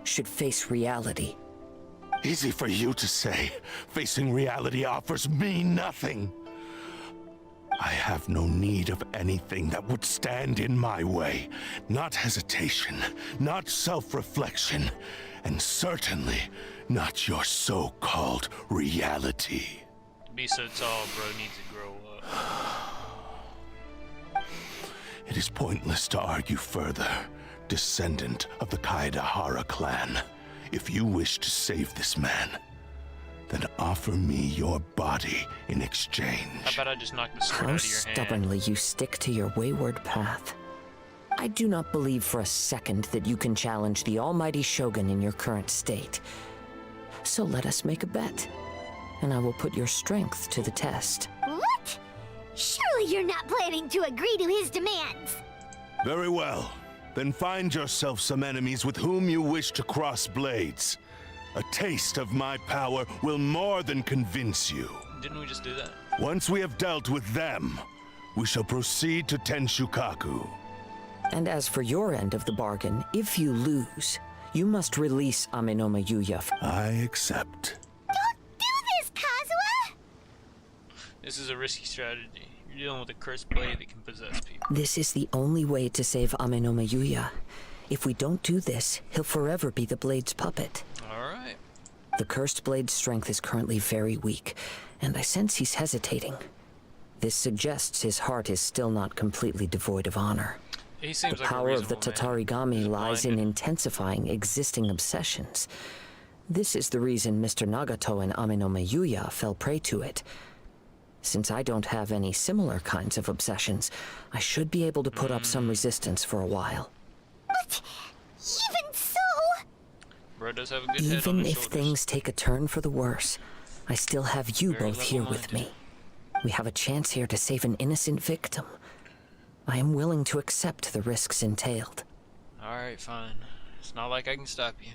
S2: should face reality.
S4: Easy for you to say. Facing reality offers me nothing. I have no need of anything that would stand in my way. Not hesitation, not self-reflection, and certainly not your so-called reality.
S1: To be so tall, bro needs to grow up.
S4: It is pointless to argue further, descendant of the Kaedahara clan. If you wish to save this man, then offer me your body in exchange.
S1: How about I just knock the sword
S2: How
S1: out of your hand?
S2: stubbornly you stick to your wayward path. I do not believe for a second that you can challenge the almighty Shogun in your current state. So let us make a bet, and I will put your strength to the test.
S3: What? Surely you're not planning to agree to his demands.
S4: Very well. Then find yourself some enemies with whom you wish to cross blades. A taste of my power will more than convince you.
S1: Didn't we just do that?
S4: Once we have dealt with them, we shall proceed to Tenshukaku.
S2: And as for your end of the bargain, if you lose, you must release Aminoma Yuya.
S4: I accept.
S3: Don't do this, Kazuha!
S1: This is a risky strategy. You're dealing with a cursed blade that can possess people.
S2: This is the only way to save Amenoma Yuya. If we don't do this, he'll forever be the blade's puppet.
S1: Alright.
S2: The cursed blade's strength is currently very weak, and I sense he's hesitating. This suggests his heart is still not completely devoid of honor.
S1: He seems
S2: The
S1: like
S2: power
S1: a
S2: of the
S1: reasonable man.
S2: Tatarigami
S1: He's
S2: lies in
S1: blinded.
S2: intensifying existing obsessions. This is the reason Mr. Nagato and Amenoma Yuya fell prey to it. Since I don't have any similar kinds of obsessions, I should be able to put up some resistance for a while.
S3: But even so...
S1: Bro does have a good head on
S2: Even
S1: his
S2: if
S1: shoulders.
S2: things take a turn for the worse, I still have you
S1: Very
S2: both here with
S1: level-minded.
S2: me. We have a chance here to save an innocent victim. I am willing to accept the risks entailed.
S1: Alright, fine. It's not like I can stop you.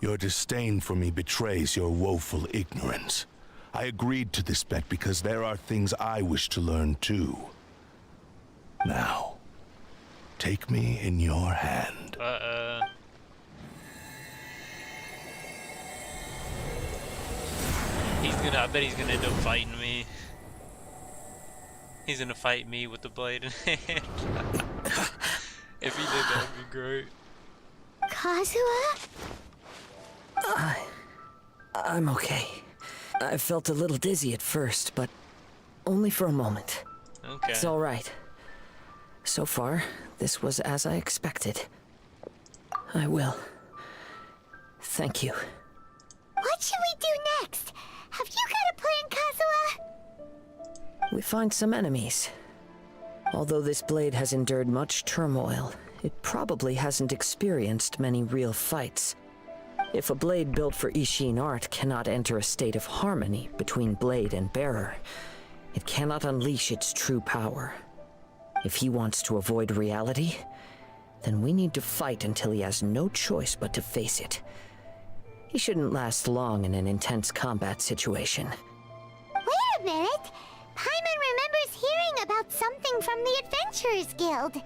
S4: Your disdain for me betrays your woeful ignorance. I agreed to this bet because there are things I wish to learn too. Now, take me in your hand.
S1: I bet he's gonna end up fighting me. He's gonna fight me with the blade in hand. If he did, that would be great.
S3: Kazuha?
S2: I'm okay. I felt a little dizzy at first, but only for a moment.
S1: Okay.
S2: It's all right. So far, this was as I expected. I will. Thank you.
S3: What should we do next? Have you got a plan, Kazuha?
S2: We find some enemies. Although this blade has endured much turmoil, it probably hasn't experienced many real fights. If a blade built for Ishin art cannot enter a state of harmony between blade and bearer, it cannot unleash its true power. If he wants to avoid reality, then we need to fight until he has no choice but to face it. He shouldn't last long in an intense combat situation.
S3: Wait a minute! Paimon remembers hearing about something from the Adventurers Guild.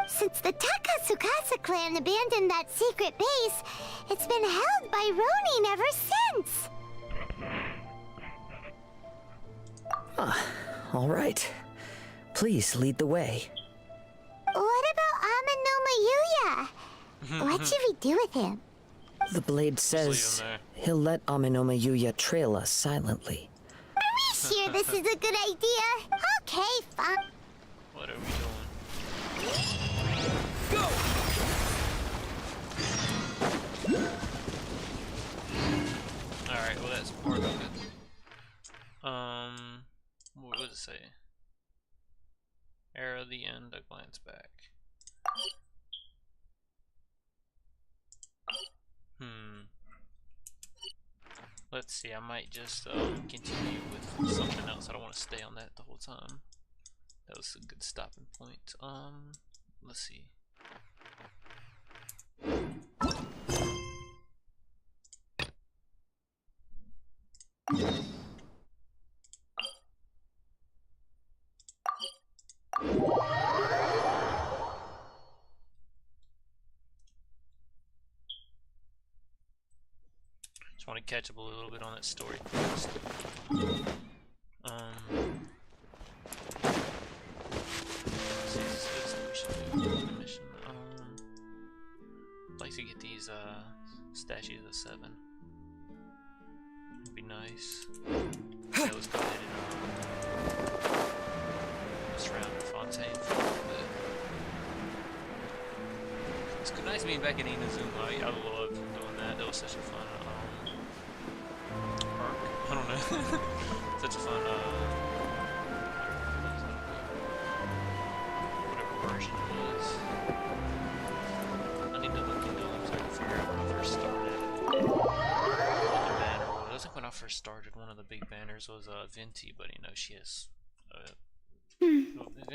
S3: Since the Takasukasa clan abandoned that secret base, it's been held by Ronin ever since.
S2: All right. Please lead the way.
S3: What about Amenoma Yuya? What should we do with him?
S2: The blade
S1: leave
S2: says
S1: him there.
S2: he'll let Amenoma Yuya trail us silently.
S3: Are we sure this is a good idea? Okay, fine.
S1: What are we doing? Alright, well that's part of it. What does it say? Arrow the end, a glance back. Let's see, I might just continue with something else. I don't want to stay on that the whole time. That was a good stopping point. Let's see. Just want to catch up a little bit on that story quest. This is what we should do in the mission. I'd like to get these statues of 7. Would be nice. Yeah, let's go ahead and just around Fontaine for a little bit. It's good, nice being back in Inazuma. I loved doing that. That was such a fun arc. I don't know. Such a fun whatever version it was. I need to look into them so I can figure out when I first started what the banner was. I think when I first started, one of the big banners was Venti, but you know she has.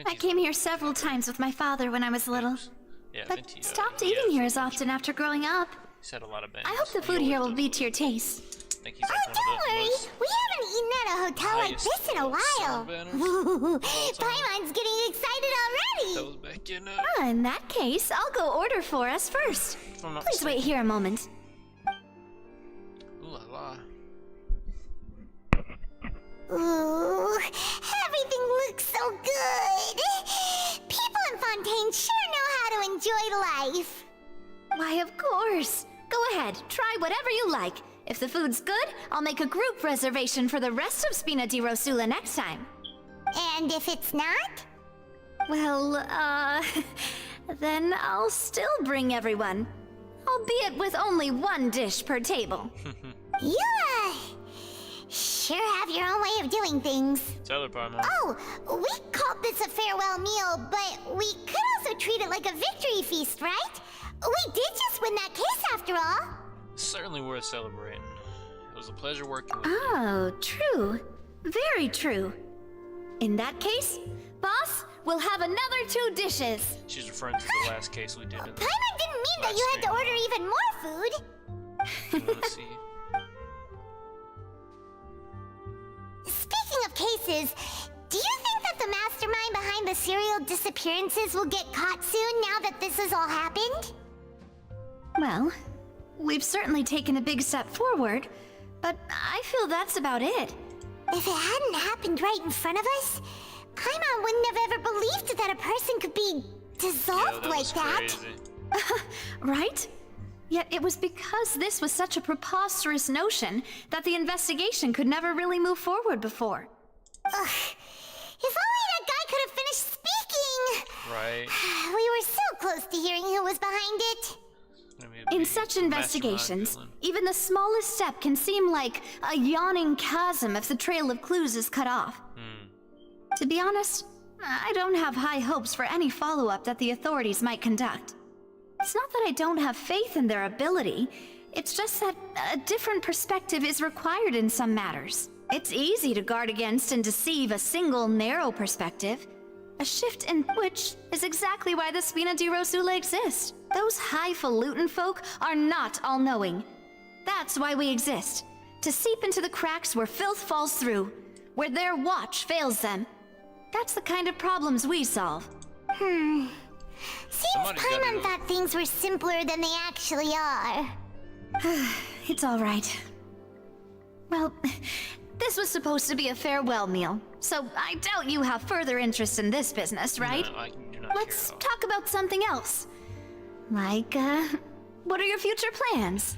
S11: I came here several times with my father when I was little,
S1: Yeah,
S11: but
S1: Venti,
S11: stopped
S1: he
S11: eating
S1: has-
S11: here as often after growing up.
S1: He's had a lot of banners.
S11: I hope the
S1: He
S11: food here
S1: always
S11: will
S1: does.
S11: be to your taste.
S1: I think he's like one
S3: Don't
S1: of the
S3: worry,
S1: most
S3: we haven't eaten at a hotel like
S1: highest
S3: this in a while.
S1: banners
S3: Ooh,
S1: of all time.
S3: Paimon's getting excited already.
S1: That was back in
S11: In that case, I'll go order for us first.
S1: if I'm not
S11: Please wait
S1: mistaken.
S11: here a moment.
S1: Ooh la la.
S3: Ooh,
S11: like. If the food's good, I'll make a group reservation for the rest of Spina di Rosula next time.
S3: And if it's not?
S11: Well, then I'll still bring everyone. Albeit with only one dish per table.
S3: You, sure have your own way of doing things.
S1: Tell her, Paimon.
S3: Oh, we called this a farewell meal, but we could also treat it like a victory feast, right? We did just win that case after all.
S1: Certainly worth celebrating. It was a pleasure working with you.
S11: Oh, true. Very true. In that case, boss, we'll have another 2 dishes.
S1: She's referring to the last case we did in the
S3: Paimon didn't mean that you had to order even more food.
S1: you wanna see?
S3: Speaking of cases, do you think that the mastermind behind the serial disappearances will get caught soon now that this has all happened?
S11: Well, we've certainly taken a big step forward, but I feel that's about it.
S3: If it hadn't happened right in front of us, Paimon wouldn't have ever believed that a person could be dissolved like that.
S1: Crazy.
S11: Right? Yet it was because this was such a preposterous notion that the investigation could never really move forward before.
S3: Ugh. If only that guy could have finished speaking!
S1: Right.
S3: We were so close to hearing who was behind it.
S11: In such investigations, even the smallest step can seem like a yawning chasm if the trail of clues is cut off. To be honest, I don't have high hopes for any follow-up that the authorities might conduct. It's not that I don't have faith in their ability, it's just that a different perspective is required in some matters. It's easy to guard against and deceive a single narrow perspective. A shift in which is exactly why the Spina di Rosula exist. Those highfalutin folk are not all-knowing. That's why we exist. To seep into the cracks where filth falls through, where their watch fails them. That's the kind of problems we solve.
S3: Seems
S1: Somebody's gotta
S3: Paimon
S1: go.
S3: thought things were simpler than they actually are.
S11: It's all right. Well, this was supposed to be a farewell meal, so I doubt you have further interest in this business, right?
S1: No, I do not
S11: Let's
S1: care at all.
S11: talk about something else. Like, what are your future plans?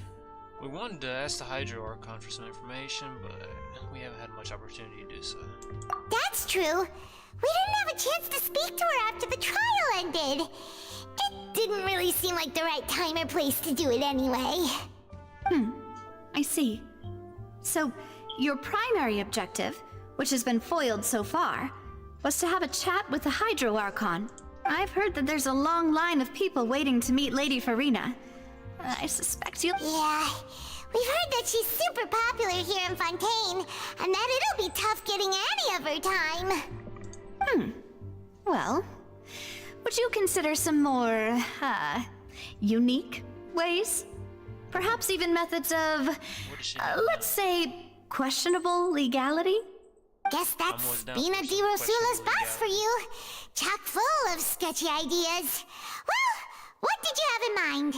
S1: We wanted to ask the Hydro Archon for some information, but we haven't had much opportunity to do so.
S3: That's true. We didn't have a chance to speak to her after the trial ended. It didn't really seem like the right time or place to do it anyway.
S11: I see. So, your primary objective, which has been foiled so far, was to have a chat with the Hydro Archon. I've heard that there's a long line of people waiting to meet Lady Furina. I suspect you'll...
S3: Yeah, we've heard that she's super popular here in Fontaine, and that it'll be tough getting any of her time.
S11: Well, would you consider some more, unique ways? Perhaps even methods of,
S1: What does she know?
S11: let's say, questionable legality?
S3: Guess that's
S1: I'm always down
S3: Spina
S1: for
S3: di
S1: some
S3: Rosula's
S1: questionable
S3: boss for you. Chock full of sketchy ideas. Well, what did you have in mind?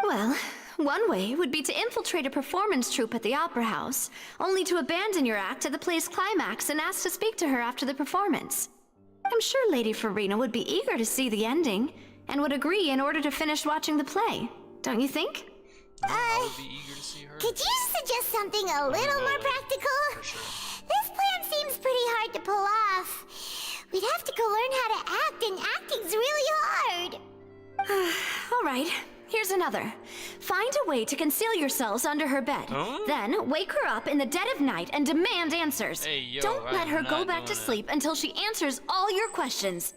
S11: Well, one way would be to infiltrate a performance troupe at the Opera House, only to abandon your act at the play's climax and ask to speak to her after the performance. I'm sure Lady Furina would be eager to see the ending, and would agree in order to finish watching the play. Don't you think?
S1: I would be eager to see her.
S3: Could you suggest something a little more practical?
S1: For sure.
S3: This plan seems pretty hard to pull off. We'd have to go learn how to act, and acting's really hard.
S11: All right, here's another. Find a way to conceal yourselves under her bed.
S1: Huh?
S11: Then wake her up in the dead of night and demand answers.
S1: Hey, yo,
S11: Don't let
S1: I'm
S11: her go
S1: not
S11: back to
S1: doing it.
S11: sleep until she answers all your questions.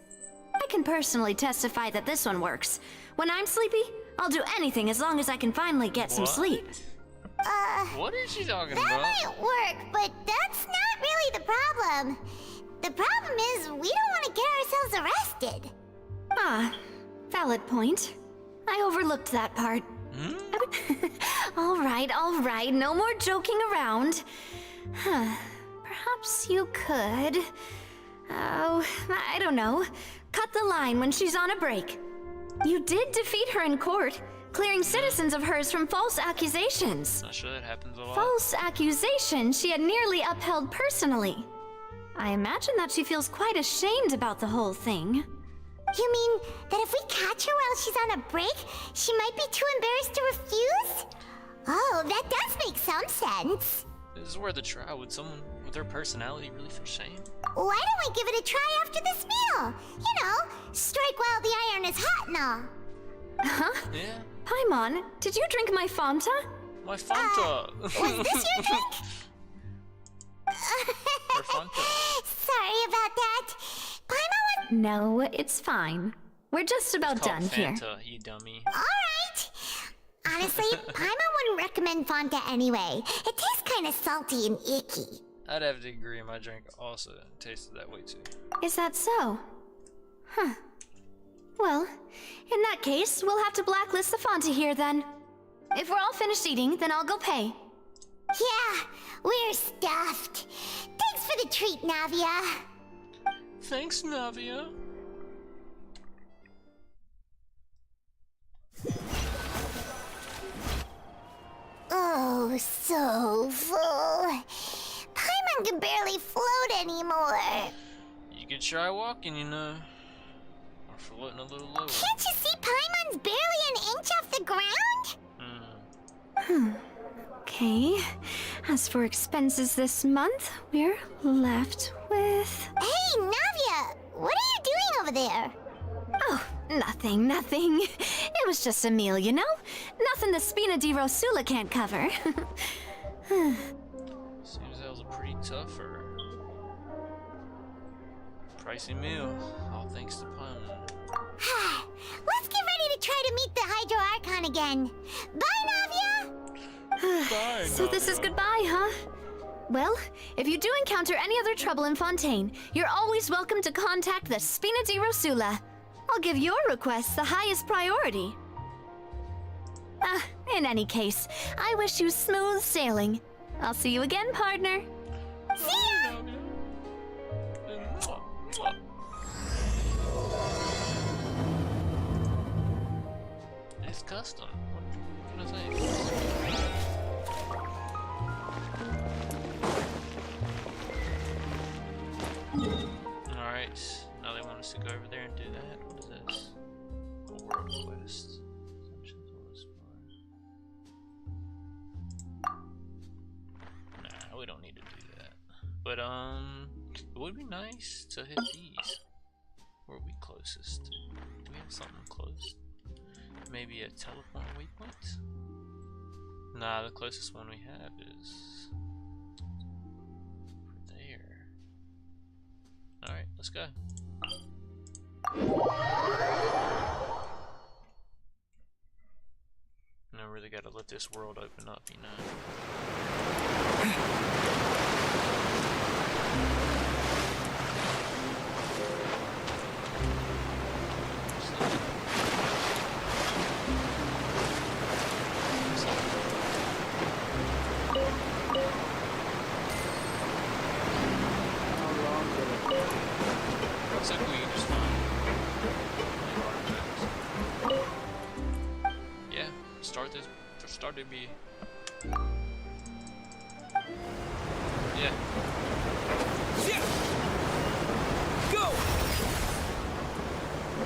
S11: I can personally testify that this one works. When I'm sleepy, I'll do anything as long as I can finally get some
S1: What?
S11: sleep.
S1: What is she talking
S3: That
S1: about?
S3: might work, but that's not really the problem. The problem is we don't want to get ourselves arrested.
S11: Ah, valid point. I overlooked that part. All right, no more joking around. Perhaps you could... Oh, I don't know. Cut the line when she's on a break. You did defeat her in court, clearing citizens of hers from false accusations.
S1: Not sure that happens a lot.
S11: False accusations she had nearly upheld personally. I imagine that she feels quite ashamed about the whole thing.
S3: You mean that if we catch her while she's on a break, she might be too embarrassed to refuse? Oh, that does make some sense.
S1: This is worth a try. Would someone with their personality really feel shame?
S3: Why don't we give it a try after this meal? You know, strike while the iron is hot and all.
S11: Huh?
S1: Yeah.
S11: Paimon, did you drink my Fanta?
S1: My Fanta.
S3: Was this your drink?
S1: Her Fanta.
S3: Sorry about that. Paimon was...
S11: No, it's fine. We're just about
S1: It's called
S11: done here.
S1: Fanta, you dummy.
S3: Alright. Honestly, Paimon wouldn't recommend Fanta anyway. It tastes kind of salty and icky.
S1: I'd have to agree. My drink also tasted that way too.
S11: Is that so? Huh. Well, in that case, we'll have to blacklist the Fanta here then. If we're all finished eating, then I'll go pay.
S3: Yeah, we're stuffed. Thanks for the treat, Navia.
S1: Thanks, Navia.
S3: Oh, so full. Paimon can barely float anymore.
S1: You could try walking, you know. Or floating a little lower.
S3: Can't you see Paimon's barely an inch off the ground?
S11: Okay. As for expenses this month, we're left with...
S3: Hey, Navia! What are you doing over there?
S11: Oh, nothing. It was just a meal, you know? Nothing the Spina di Rosula can't cover.
S1: Seems that was a pretty tough or pricey meal. All thanks to Paimon.
S3: Let's get ready to try to meet the Hydro Archon again. Bye, Navia!
S1: Bye,
S11: So this is goodbye, huh? Well, if you do encounter any other trouble in Fontaine, you're always welcome to contact the Spina di Rosula. I'll give your request the highest priority. In any case, I wish you smooth sailing. I'll see you again, partner.
S3: See ya!
S1: It's custom. What can I say? Alright, now they want us to go over there and do that. What is this? A world quest. Nah, we don't need to do that. But it would be nice to hit these. Where are we closest to? Do we have something close? Maybe a teleport waypoint? Nah, the closest one we have is there. Alright, let's go. Now we really gotta let this world open up, you know. Looks like we just found artifacts. Yeah, started me. Yeah.
S7: Go!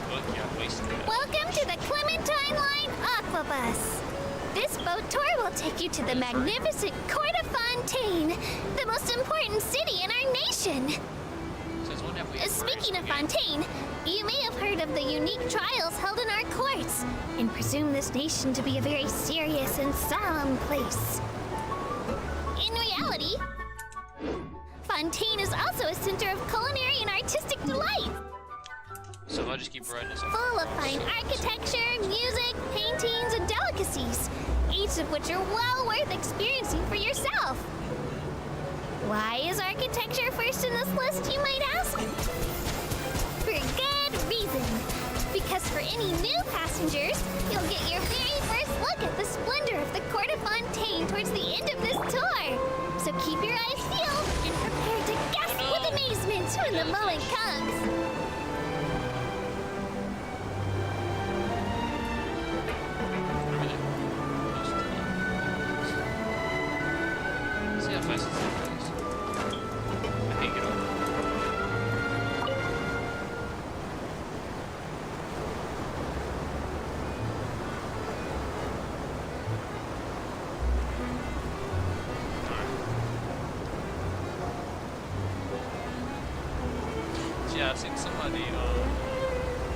S1: Look, yeah, wasted it.
S3: Welcome to the Clementine Line Aquabus. This boat tour will take you to the magnificent Court of Fontaine, the most important city in our nation.
S1: Since when have we
S3: Speaking of Fontaine, you may have heard of the unique trials held in our courts, and presume this nation to be a very serious and solemn place. In reality, Fontaine is also a center of culinary and artistic delight,
S1: So if I just keep writing this up.
S3: full of fine architecture, music, paintings, and delicacies, each of which are well worth experiencing for yourself. Why is architecture first in this list, you might ask? For good reason. Because for any new passengers, you'll get your very first look at the splendor of the Court of Fontaine towards the end of this tour. So keep your eyes peeled and prepare to gasp with amazement when the moment comes.
S1: See how fast it's going. I can't get over. Yeah, I seen somebody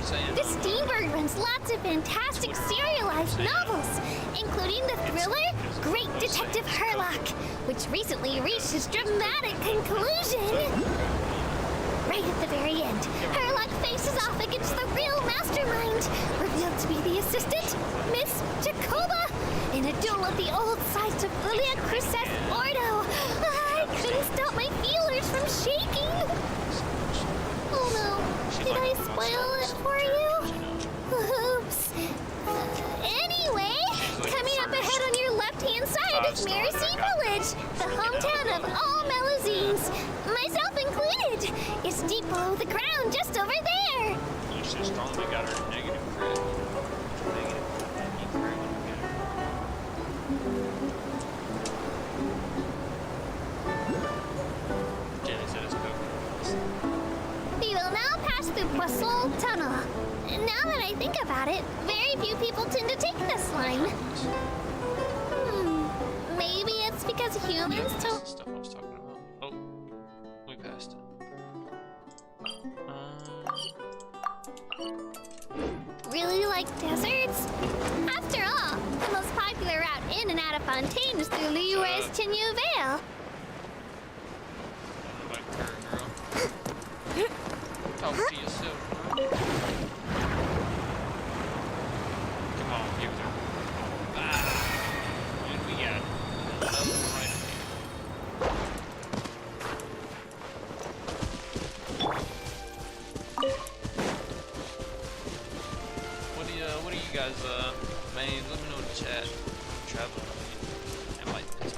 S1: saying.
S3: The Steenberg runs lots of fantastic serialized novels, including the thriller Great Detective Herlock, which recently reached its dramatic conclusion. Right at the very end, Herlock faces off against the real mastermind, revealed to be the assistant, Miss Jacoba, in a duel at the old site of Lilia Cruces Ordo. I couldn't stop my feelers from shaking. Oh no, did I spoil it for you? Oops. Anyway, coming up ahead on your left-hand side is Mercy Village, the hometown of all Melazines, myself included. It's deep below the ground, just over there.
S1: She's just only got her negative crit. Negative crit when we get her. Jenny said it's cool.
S3: We will now pass through Poisson Tunnel. Now that I think about it, very few people tend to take this line. Maybe it's because humans don't.
S1: Stuff I was talking about. Oh, we passed it.
S3: Really like deserts? After all, the most popular route in and out of Fontaine is through Liyue's Tenue Vale.
S1: Like her, girl. Talk to yourself, girl. Come on, give it to her. And we got another one right What do you guys, man, let me know in the chat. Travel, and like this.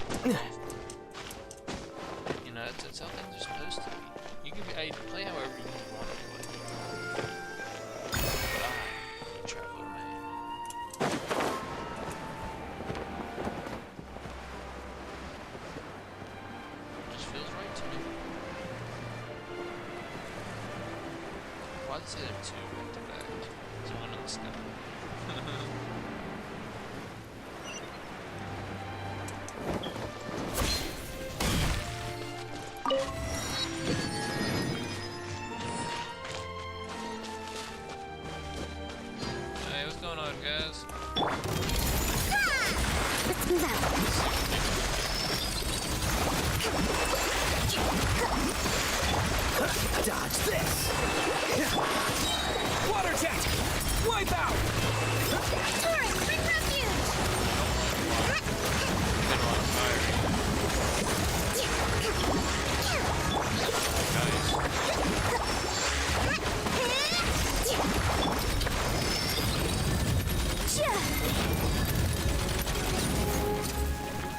S1: You know, that's how things are supposed to be. You can play however you want to play. But I'm a traveler, man. It just feels right to me. Why'd it say there are two back to back? There's one on the sky. Hey, what's going on, guys?
S3: Let's move out.
S12: Dodge this! Water jet! Wipe out!
S3: Tourists, bring refuge!
S1: Been on fire.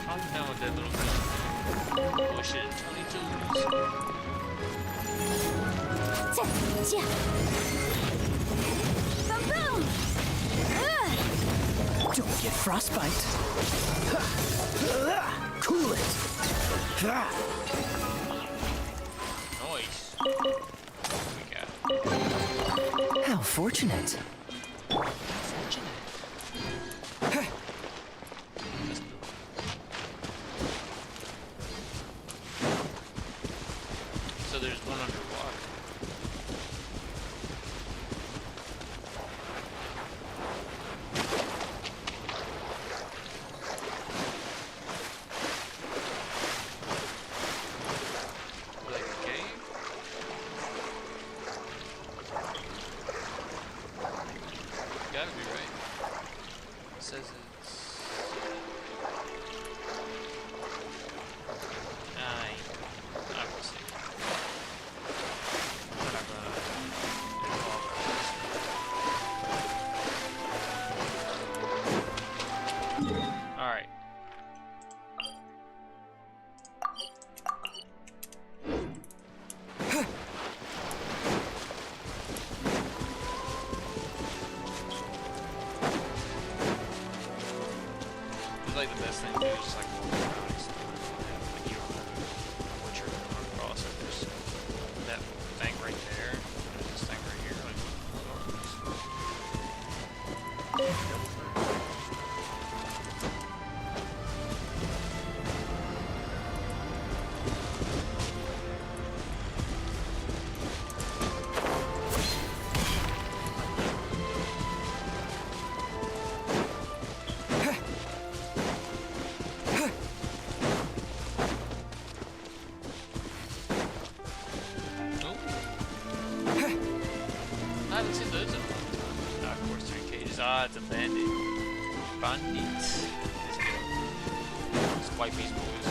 S1: I'm down with that little thing. Pushing 22s.
S3: Boom!
S12: Don't get frostbite. Cool it.
S1: Nice. We got it.
S12: How fortunate.
S1: So there's one underwater. Like a cave? Ah, it's a bandit. Bandits. Let's get him. Let's wipe these boys.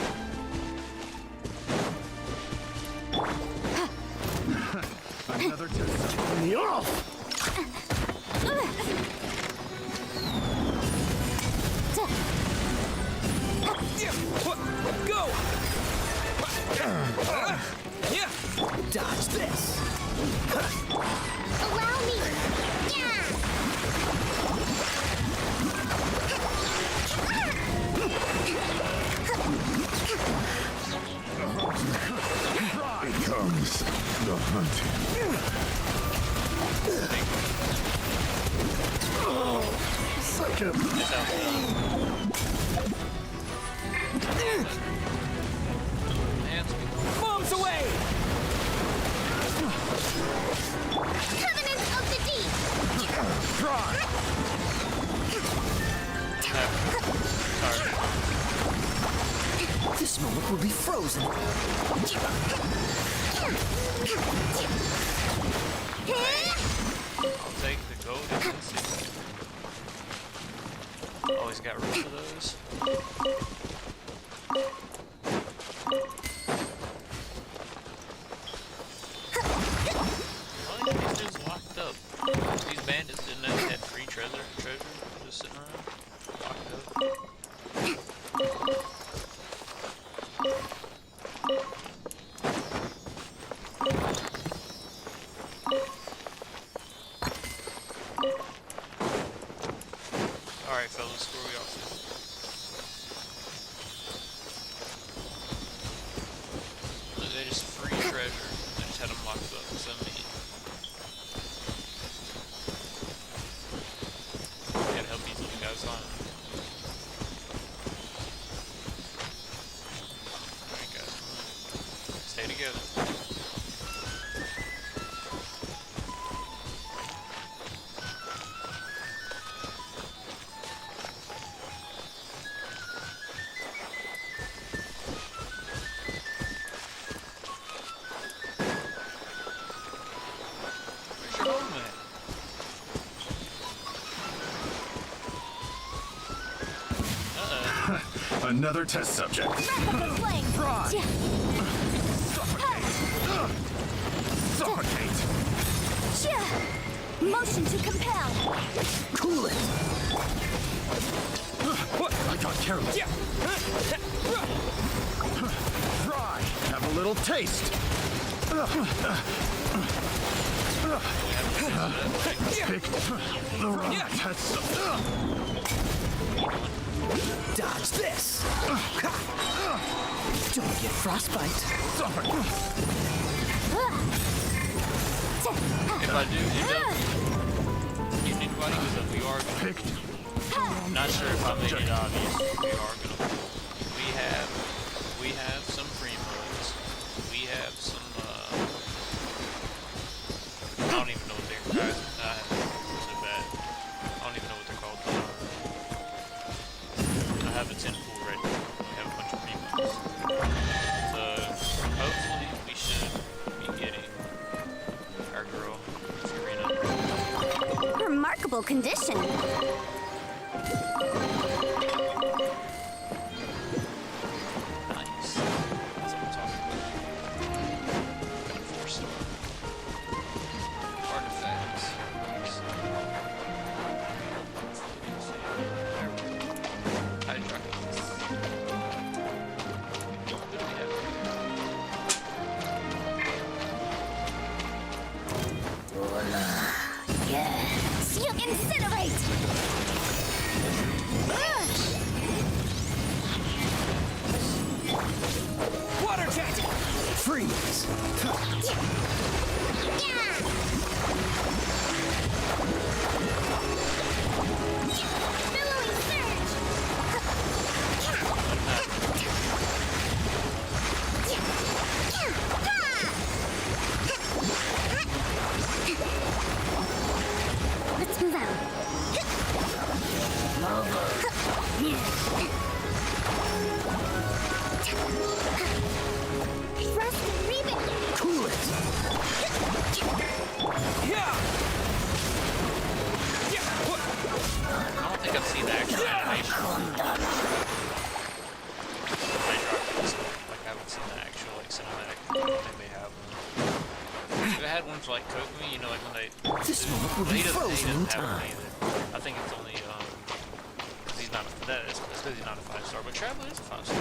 S12: Another test. Go! Dodge this.
S3: Allow me. Yeah.
S4: Becomes the hunting.
S12: Such a... Bombs away!
S3: Covenant of the Deep.
S12: Try! This moment will be frozen.
S1: I'll take the gold agency. Always got room for those. Why are these dudes locked up? These bandits didn't know they had free treasure just sitting around. Locked up. Alright fellas, where we off to? They just free treasure. They just had them locked up with some meat. Gotta help these little guys on. Alright guys, stay together.
S4: Another test subject.
S3: Flame.
S12: Try!
S4: Suffocate!
S3: Motion to compel.
S12: Cool it! What? I got careless. Try! Have a little taste!
S4: Picked the wrong test subject.
S12: Dodge this! Don't get frostbite.
S1: If I do end up getting anybody, because we are gonna
S4: Picked.
S1: not sure if I made it obvious. We are gonna we have some primos. We have some I don't even know what they're guys. So bad. I don't even know what they're called. I have a 10 pool ready. We have a bunch of primos. So hopefully we should be getting our girl Furina.
S3: Remarkable condition.
S1: Nice. That's what I'm talking about. Got a 4-star. Artifacts. Nice. Hydraulics. What do we have here?
S3: Yes. You incinerate.
S1: had one for like cook me, you know, like when they.
S2: This moment will be frozen in time.
S1: I think it's only because he's not because he's not a 5-star, but Traveler is a 5-star.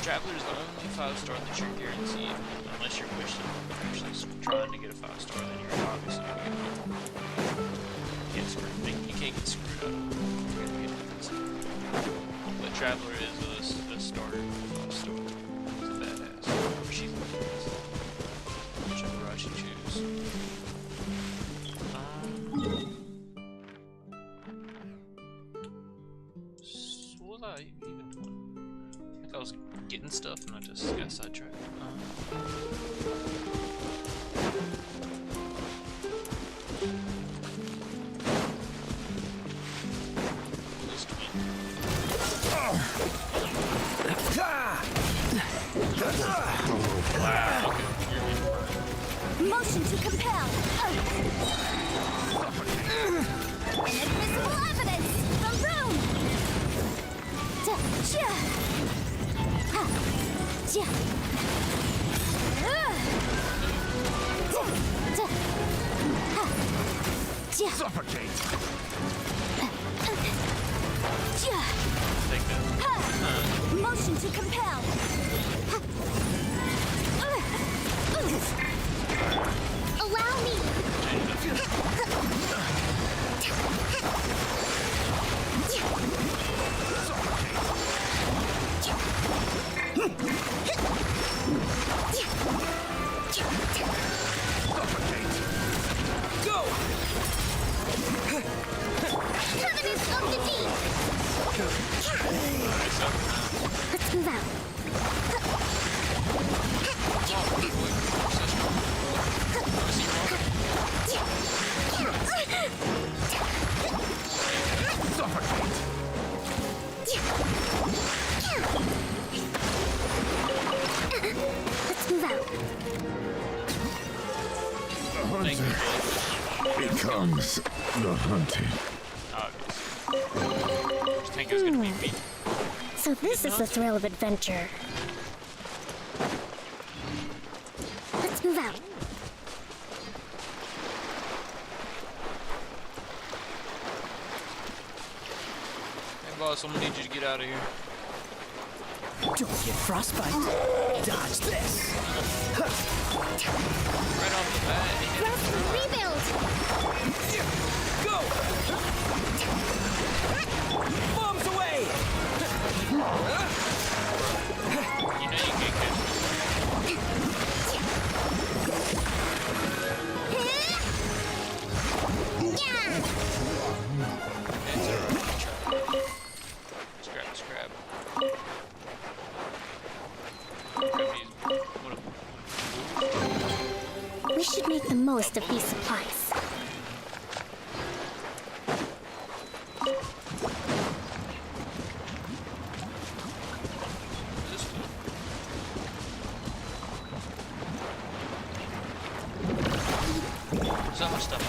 S1: Traveler is the only 5-star that you're guaranteed, unless you're wishing, actually trying to get a 5-star, then you're obviously gonna get one. You can't get screwed up. You're gonna get it. But Traveler is a starter 5-star. He's a badass. Or she's a badass. Whichever route you choose. What was I even doing? I think I was getting stuff and I just got sidetracked. Wow, okay.
S3: Motion to compel. Inadmissible evidence. From room.
S12: Suffocate!
S1: Take that.
S3: Motion to compel. Allow me.
S12: Go!
S3: Covenant of the deep. Let's move out. Let's move out.
S1: Thank you.
S12: Becomes the hunted.
S1: Obviously. Just think it was gonna be me.
S3: So this is the thrill of adventure. Let's move out.
S1: Hey boss, I'm gonna need you to get out of here.
S2: Don't get frostbite. Dodge this.
S1: Right off the bat.
S3: Rest and rebuild.
S12: Go!
S2: Bombs away!
S1: You know you can't catch me. Scrap.
S3: We should make the most of these supplies.
S1: So much stuff.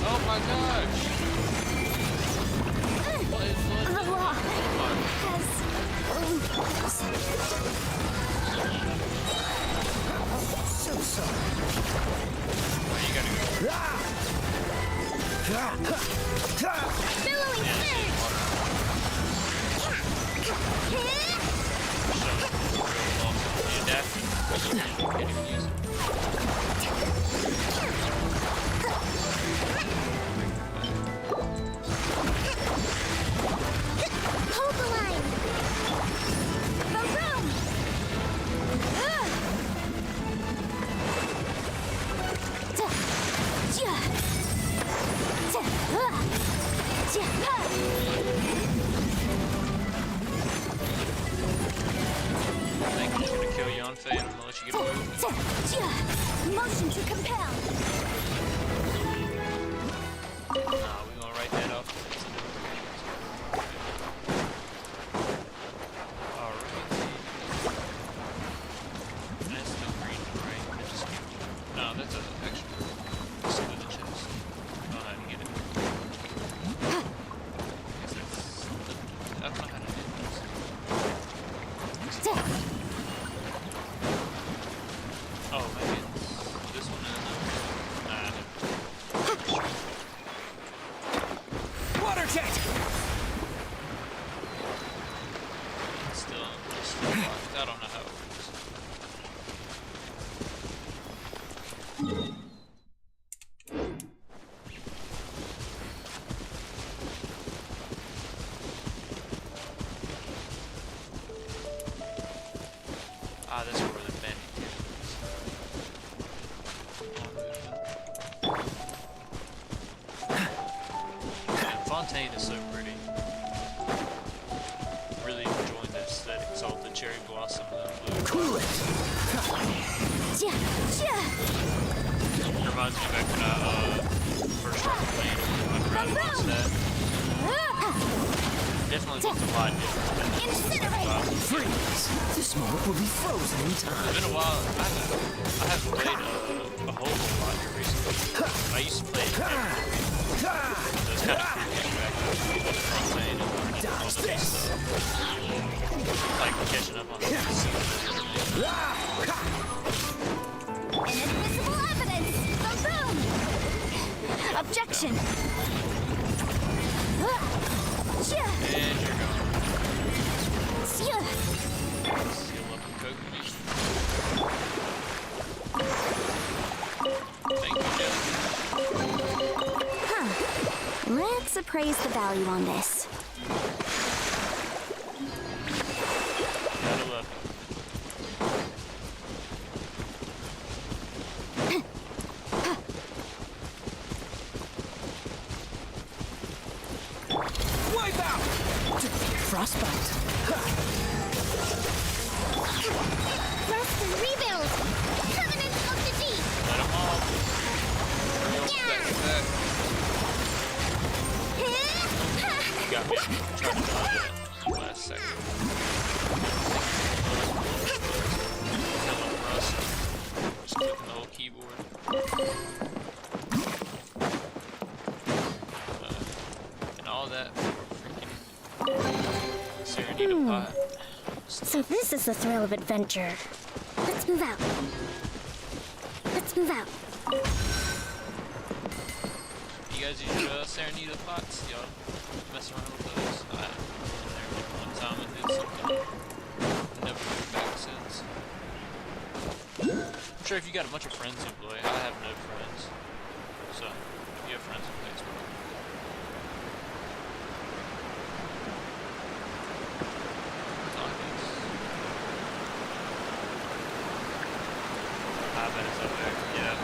S1: Oh my gosh! What is
S2: So sorry.
S1: Where you gotta go?
S3: Billowing surge! Hold the line! The room!
S1: I think I'm just gonna kill you on Fate. I'm gonna let you get away with it.
S3: Motion to compel!
S1: Nah, we gonna write that off. Oh, maybe this one is.
S12: Water jet!
S1: Still locked. I don't know how it works. Ah, that's where the bending is. Man, Fontaine is so pretty. Really enjoying the aesthetics, all the cherry blossom and the blue.
S12: Cool it!
S1: Reminds me back when I first started playing, running around amongst that. Definitely looks a lot different.
S12: Freeze! The smoke will be frozen in time.
S1: It's been a while. I haven't played a whole lot here recently. I used to play it every week. So it's kind of cool getting back to Fontaine and learning all the new stuff. Like catching up on the new seasons and everything.
S11: Invisible evidence! Boom! Objection!
S1: And you're gone.
S11: Seal
S1: Seal up and coat me. Thank you, Jeff.
S11: Huh. Let's appraise the value on this.
S1: Gotta love
S12: Wipe out!
S2: Frostbite.
S3: Rest and rebuild! Covenant of the Deep!
S1: Let them all. You got me. I'm trying to dodge that last second. Hello, Russ. Just clicking the whole keyboard. And all that for freaking Serenita pot.
S3: So this is the thrill of adventure. Let's move out. Let's move out.
S1: You guys use Serenita pots? Y'all mess around with those? I went in there one time and did something. Never been back since. I'm sure if you got a bunch of friends who play, I have no friends. So, if you have friends who play, it's cool. I bet it's up there. Yeah.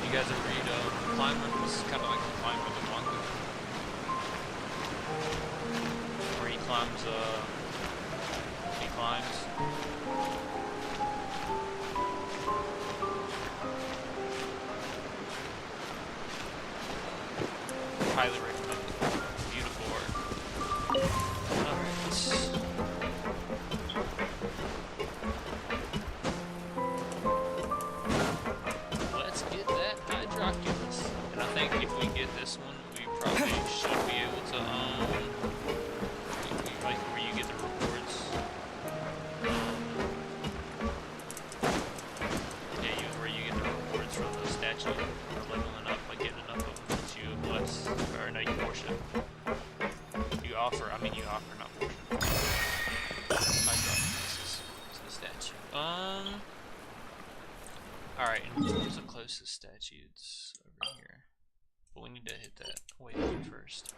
S1: You guys ever read Climber? This is kind of like the Climber the manga. Where he climbs. Highly recommend it. Beautiful art. Alright, let's get that Hydroculus. And I think if we get this one, we probably should be able to, like where you get the rewards. Alright, and where's the closest statue? It's over here. But we need to hit that wave first.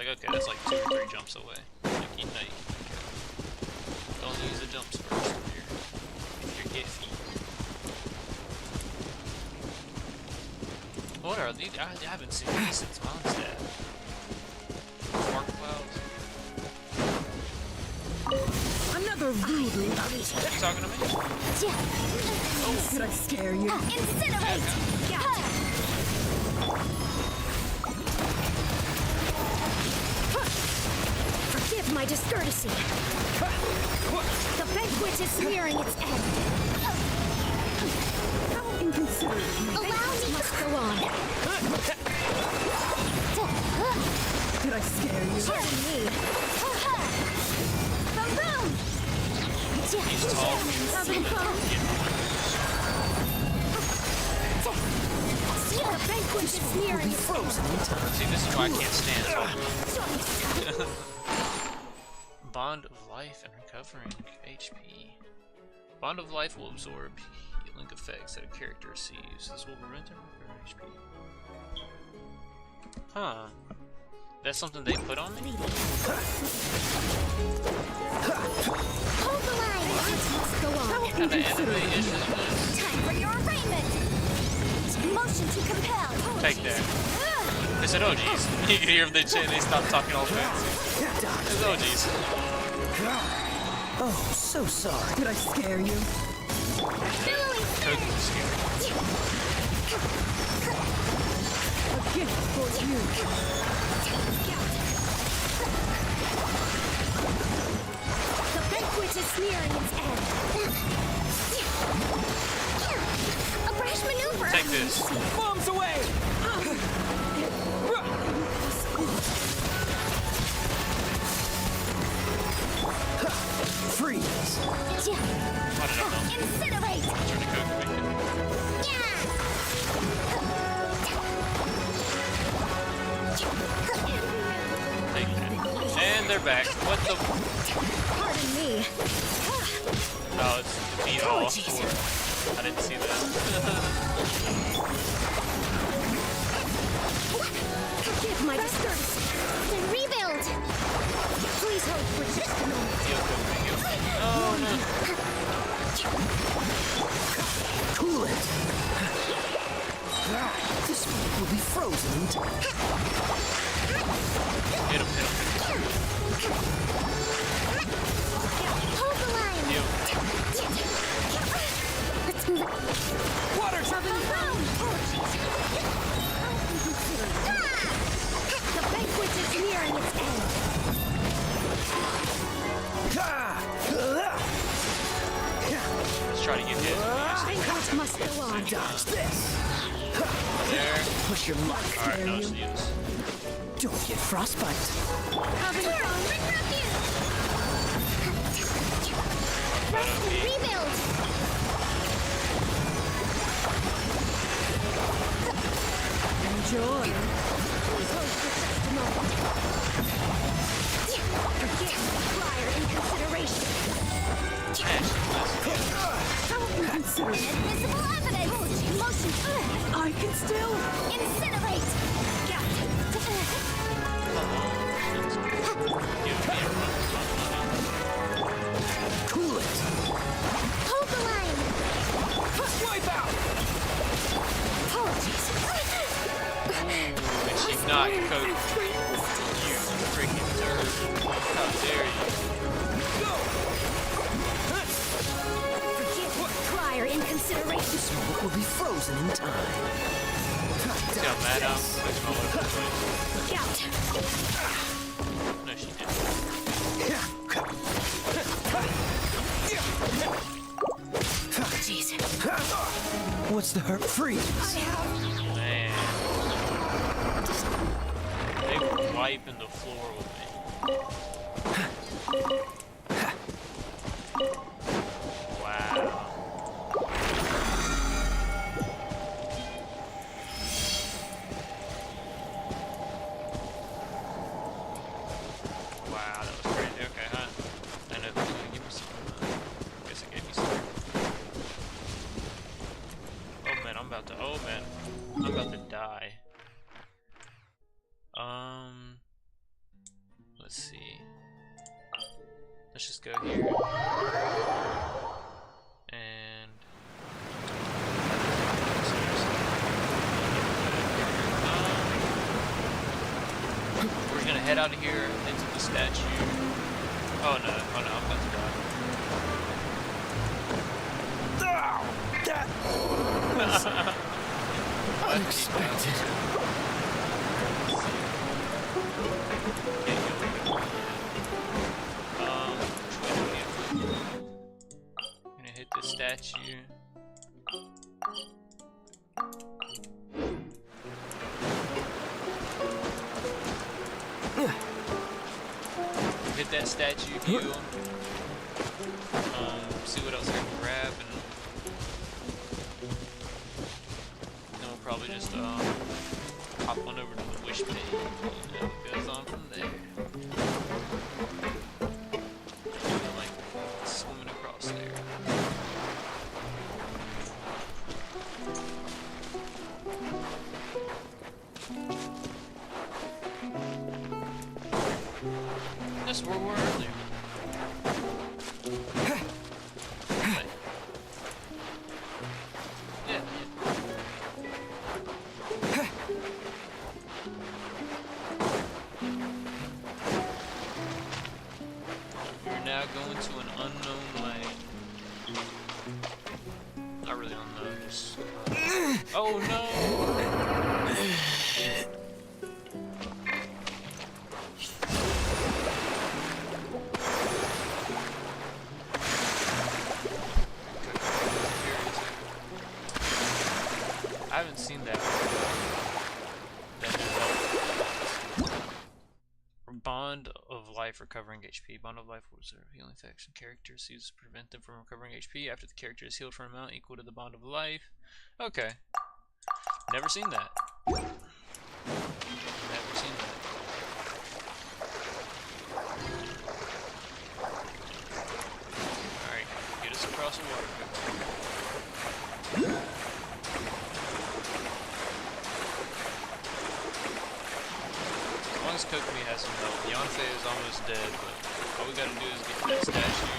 S1: Okay, that's like 2 or 3 jumps away. Like, you know you can make it. Don't use the jumps first if you're iffy. What are these? I haven't seen these since Mondstadt. Spark clouds.
S10: Another rude
S1: You talking to me?
S10: Oh. Did I scare you?
S11: Incinerate! Forgive my discourtesy. The banquet is nearing its end.
S10: How inconsiderate.
S11: Allow me must go on.
S10: Did I scare you?
S11: Pardon me. Boom!
S1: He's tall.
S11: The banquet is nearing its end.
S1: See, this is why I can't stand tall. Bond of life and recovering HP. Bond of life will absorb healing effects that a character receives. This will prevent them from HP. Huh. That's something they put on me?
S11: Hold the line! Must go on.
S1: What kind of anime is this?
S11: Time for your arraignment! Motion to compel!
S1: Take that. They said, oh geez. You can hear them, they stopped talking all fancy. It's oh geez.
S12: Oh, so sorry.
S10: Did I scare you?
S1: Coke was scary.
S10: A gift for you.
S11: The banquet is nearing its end. A brash maneuver!
S1: Take this.
S12: Bombs away! Freeze!
S11: Incinerate!
S1: Turn to Coke to make Take that. And they're back. What the?
S11: Pardon me.
S1: Oh, it's defeat all 4. I didn't see that.
S11: Forgive my discourtesy. Then rebuild. Please hold for just a moment.
S1: Oh no.
S12: Cool it. This one will be frozen in time.
S1: Hit him.
S11: Hold the line. Let's move it.
S12: Water turbine!
S11: The banquet is nearing its end.
S1: Let's try to get hit.
S11: Banquet must go on.
S12: Dodge this!
S1: There.
S12: Push your luck.
S1: Alright, no, see this.
S12: Don't get frostbite.
S11: Having fun. Rest and rebuild.
S10: Enjoy.
S11: Please hold for just a moment. Forget prior inconsideration.
S10: How inconsiderate.
S11: Invisible evidence. Motion.
S10: I can still.
S11: Incinerate.
S12: Cool it.
S11: Hold the line.
S12: Wipe out!
S11: Apologies.
S1: And she's not Coke. You freaking turd. How dare you?
S12: Go! frozen in time.
S1: See how mad I'm switching all over the place. No, she didn't.
S12: Jeez. What's the hurt? Freeze.
S1: Man. They were wiping the floor with me. Wow. Wow, that was crazy. Okay, huh? I know who's gonna give me some. Guess it gave me some. Oh man, I'm about to. Oh man, I'm about to die. Let's see. Let's just go here. And we're gonna head out of here into the statue. Oh no, I'm about to die.
S12: That was unexpected.
S1: I'm gonna hit the statue. Hit that statue, heal. See what else I can grab, and then we'll probably just hop on over to the wish page, and it goes on from there. Like swimming across there. That's where we were earlier. Yeah. We're now going to an unknown land. Not really unknown, just... Oh no! I haven't seen that. Bond of Life recovering HP. Bond of Life was a healing faction. Characters used to prevent them from recovering HP after the character is healed for an amount equal to the Bond of Life. Okay. Never seen that. Never seen that. Alright, get us across the water quickly. As long as Kokomi has some help. Beyonce is almost dead, but all we gotta do is get to that statue.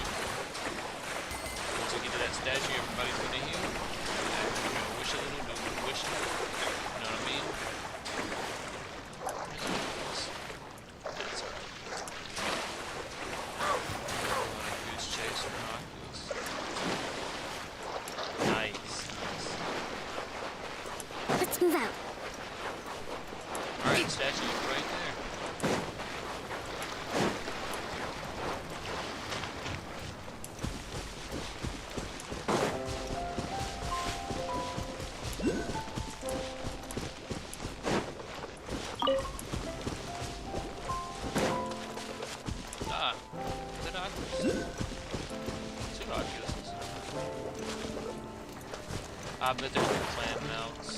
S1: Once we get to that statue, everybody's gonna heal. And we're gonna wish a little, do a little wishing. You know what I mean? That's alright. Goose chase or Oculus. Nice, nice.
S3: Let's move out.
S1: Alright, the statue is right there. Ah, is that Oculus? Two Oculuses. I bet there's no clan mounts.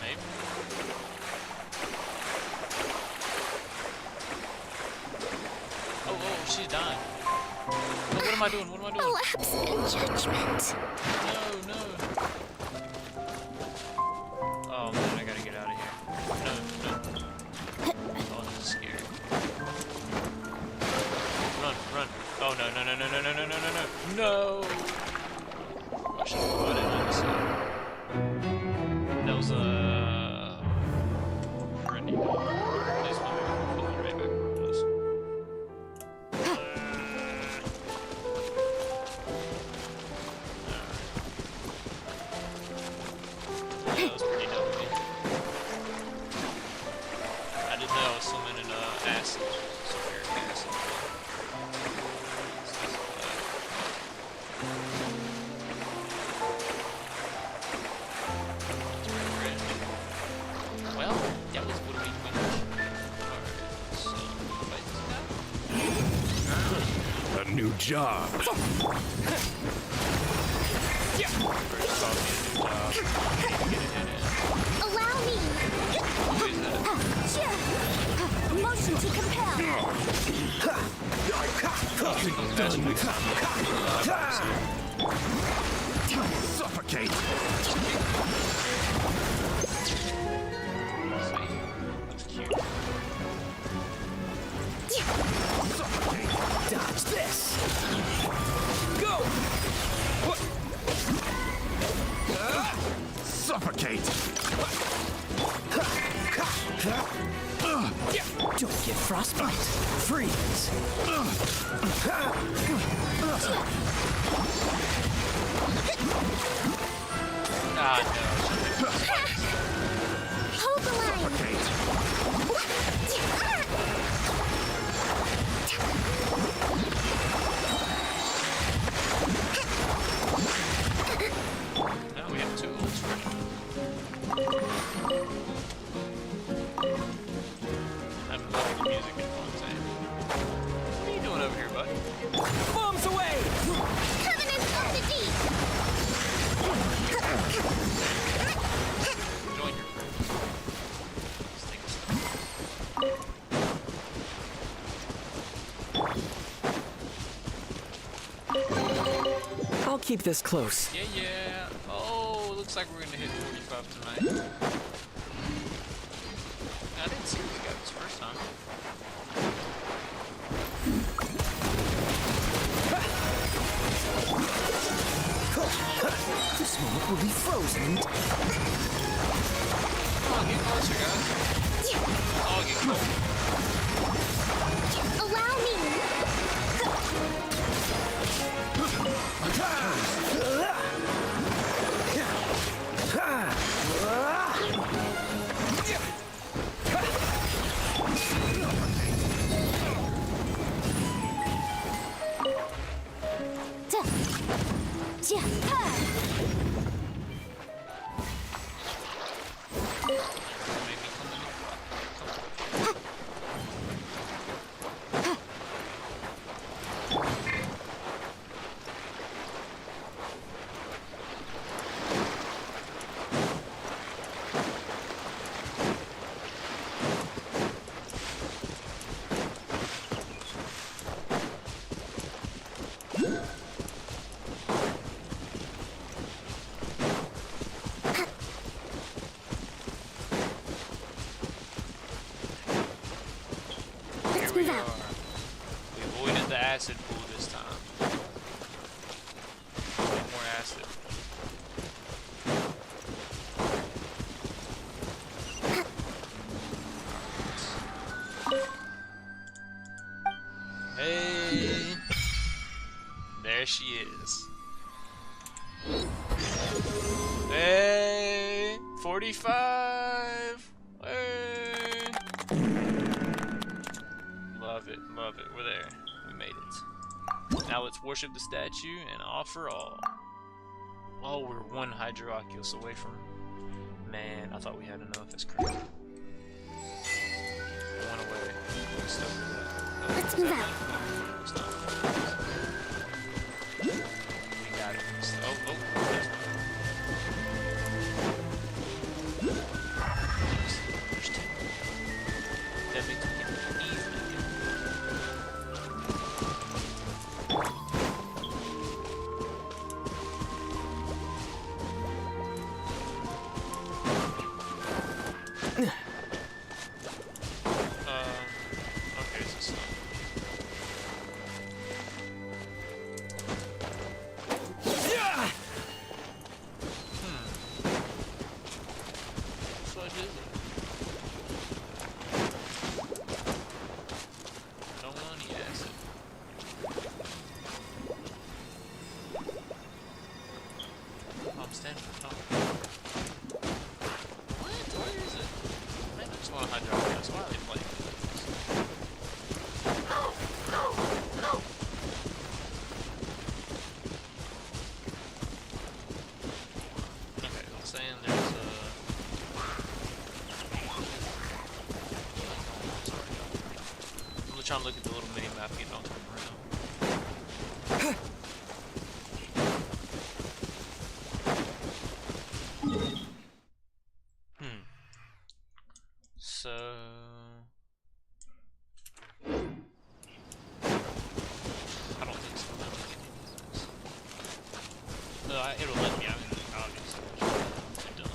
S1: Maybe. Oh, she's dying. Oh, what am I doing? What am I doing?
S3: A lapse in judgment.
S1: No. Oh man, I gotta get out of here. No. Oh, this is scary. Run. Oh no. No! I should have put it on this side. That was pretty. Please let me pull it right back where it was. Alright. swimming in acid, sulfuric acid. Well, that was what we went.
S4: A new job.
S3: Allow me. Motion to compel.
S4: Suffocate.
S12: Dodge this. Go. What?
S4: Suffocate.
S12: Don't get frostbite. Freeze.
S1: Ah, no.
S3: Hold the line.
S1: Now we have two ults running. I'm loving the music in Fontaine. What are you doing over here, bud?
S12: Bombs away.
S3: Covenant of the deep.
S1: Join your group.
S2: I'll keep this close.
S1: Yeah, yeah. Oh, looks like we're gonna hit 45 tonight. I didn't see these guys first time.
S12: This moment will be frozen in time.
S1: Come on, get closer, guys. Oh, get closer.
S3: Allow me.
S1: Here we are. We avoided the acid pool this time. No more acid. Hey, there she is. Hey, 45. Hey. Love it, love it. We're there. We made it. Now let's worship the statue and offer all. Oh, we're one Hydroculus away from. Man, I thought we had enough. That's crazy. One away. We're stuck with that. Oh,
S3: Let's move out.
S1: Stop. We got it. Oh, there's one. There's two. Definitely took it easily. Okay, so trying to look at the little mini map, getting on to around. So I don't think so. I don't think any of this. No, it'll let me. I mean, obviously. I'm done.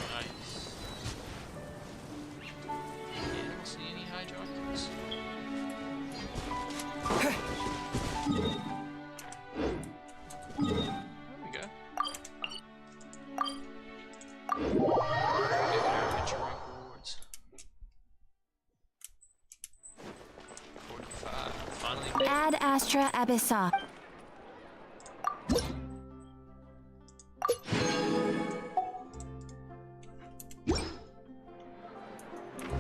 S1: Nice. Yeah, I don't see any hydraulics. There we go. Adventure rank rewards. 45. Finally made it.
S11: Ad Astra Abyssa.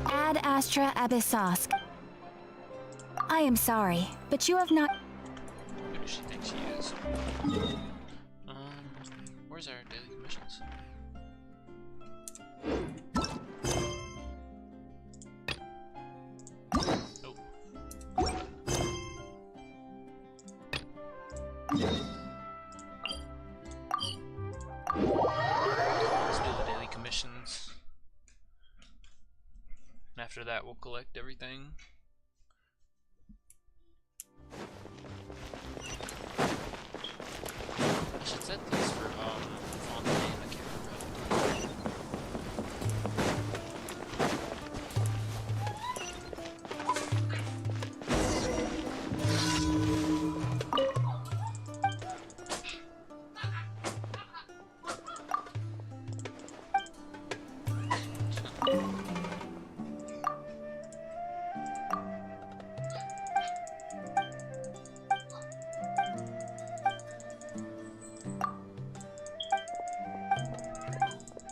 S11: Ad Astra Abyssosk. I am sorry, but you have not.
S1: Who does she think she is? Where's our daily commissions? Nope. Let's do the daily commissions. And after that, we'll collect everything. I should set these for Fontaine. I can't remember.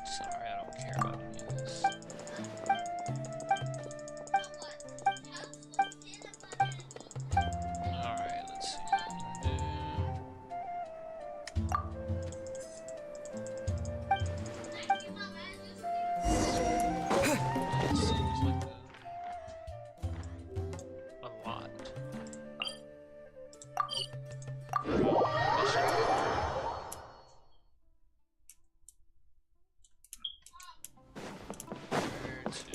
S1: Sorry, I don't care about any of this. Alright, let's see what we can do. It seems like a lot. Mission. Where to?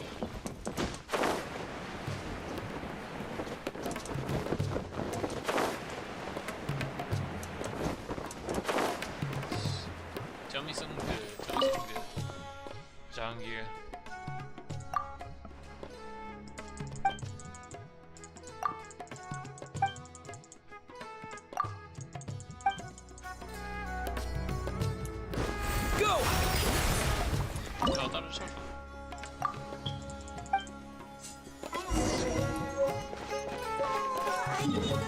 S1: Tell me something good. Tell me something good. Jangir.
S12: Go!
S1: Oh, I thought it was so fun. He's what?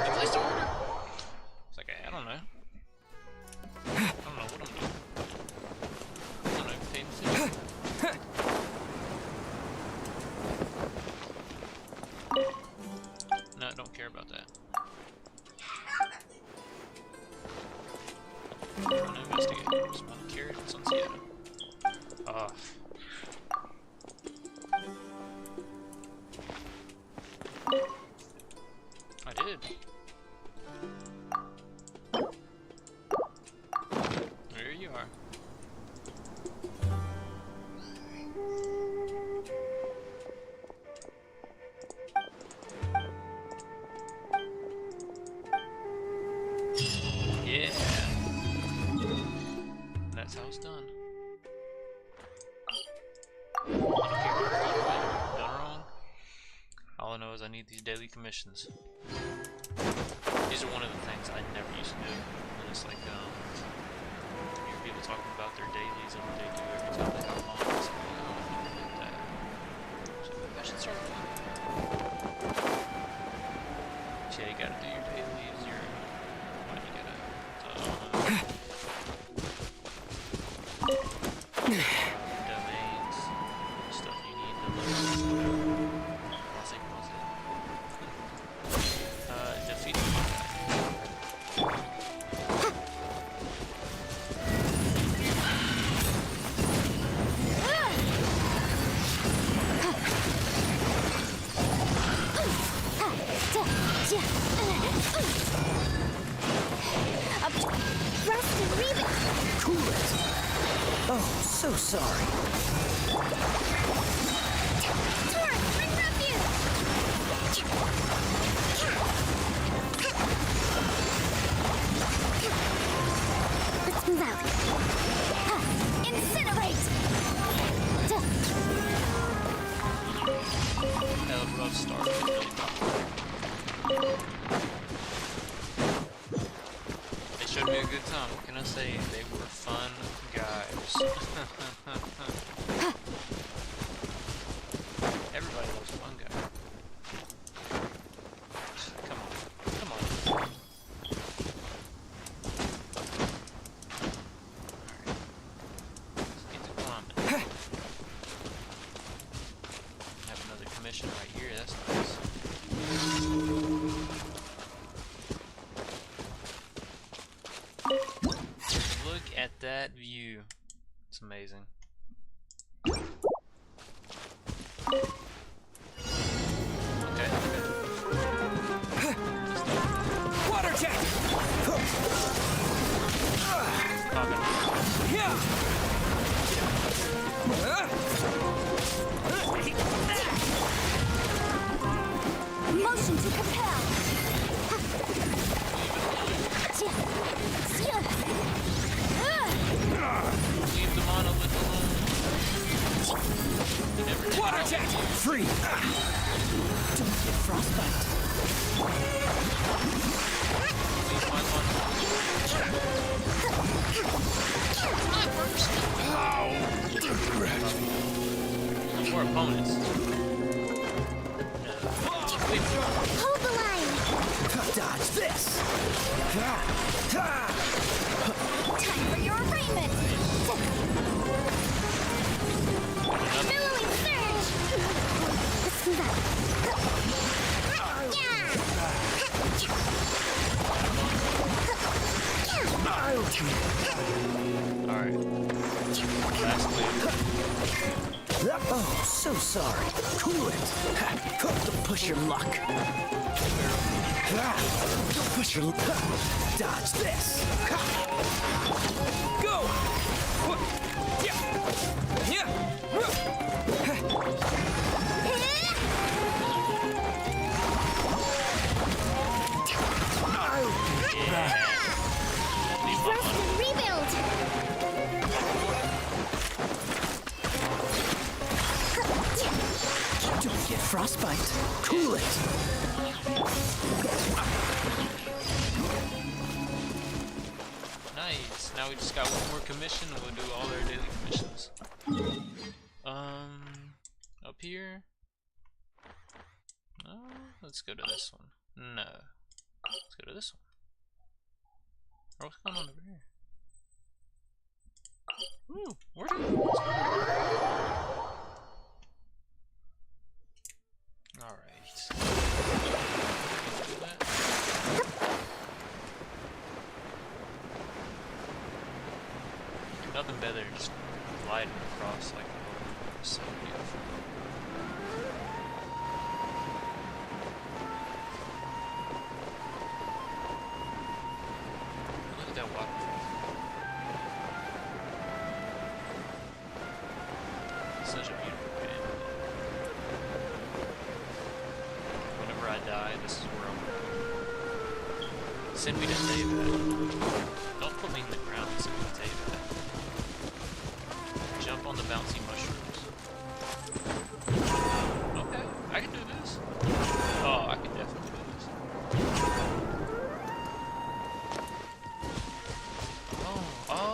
S1: He placed an order? It's like, I don't know. I don't know what I'm doing. I don't know, paying attention. No, I don't care about that. I want to investigate. I just want to carry what's on Seattle. Ah. I did. There you are. Yeah. That's how it's done. I don't care if it's done right, done wrong. All I know is I need these daily commissions. These are one of the things I never used to do. And it's like, you hear people talking about their dailies and what they do every time they hop on. It's like, oh, I never did that. So maybe I should start doing that. So yeah, you gotta do your dailies, your, when you gotta, domains, stuff you need to learn, whatever.
S2: so sorry.
S3: Torque, bring refuge! Let's move out. Incinerate!
S1: Hell, rough start. They showed me a good time. What can I say? They were fun guys. Everybody loves a fun guy. Come on. Come on. Alright. Let's get to climbing. Have another commission right here. That's nice. Look at that view. It's amazing. Okay.
S12: Water jet!
S3: Motion to compel!
S1: Leave the monolith alone. You never did
S12: Water
S1: know.
S12: jet! Free! Don't get frostbite.
S1: Leave my monolith. More opponents.
S3: Hold the line!
S12: Dodge this!
S3: Time for your arraignment! Billowing surge! Let's move out.
S1: Alright. Last clear.
S12: Oh, so sorry. Cool it. Don't push your luck. Don't push your luck. Dodge this. Go!
S3: Rest and rebuild!
S12: Don't get frostbite. Cool it.
S1: Nice. Now we just got one more commission and we'll do all our daily commissions. Up here? No, let's go to this one. No. Let's go to this one. Or what's going on over here? Ooh, where'd it go? Alright. Do that. Nothing better than just gliding across like a little. So beautiful. Look at that waterfall. Such a beautiful game. Whenever I die, this is where I'm going. Send me to save that. Don't put me in the ground, send me to save that. Jump on the bouncy mushrooms. Okay, I can do this. Oh, I can definitely do this. Oh.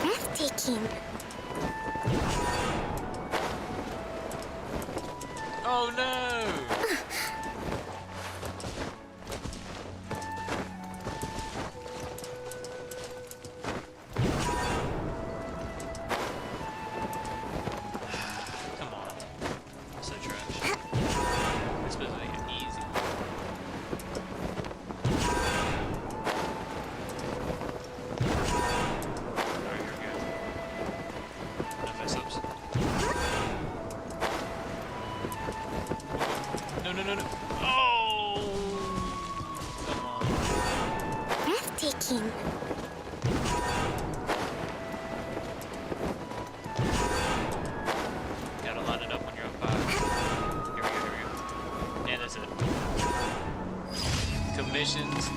S3: Breathtaking.
S1: Oh no! Come on. So trash. It's supposed to make it easy. Alright, here we go. No mess ups.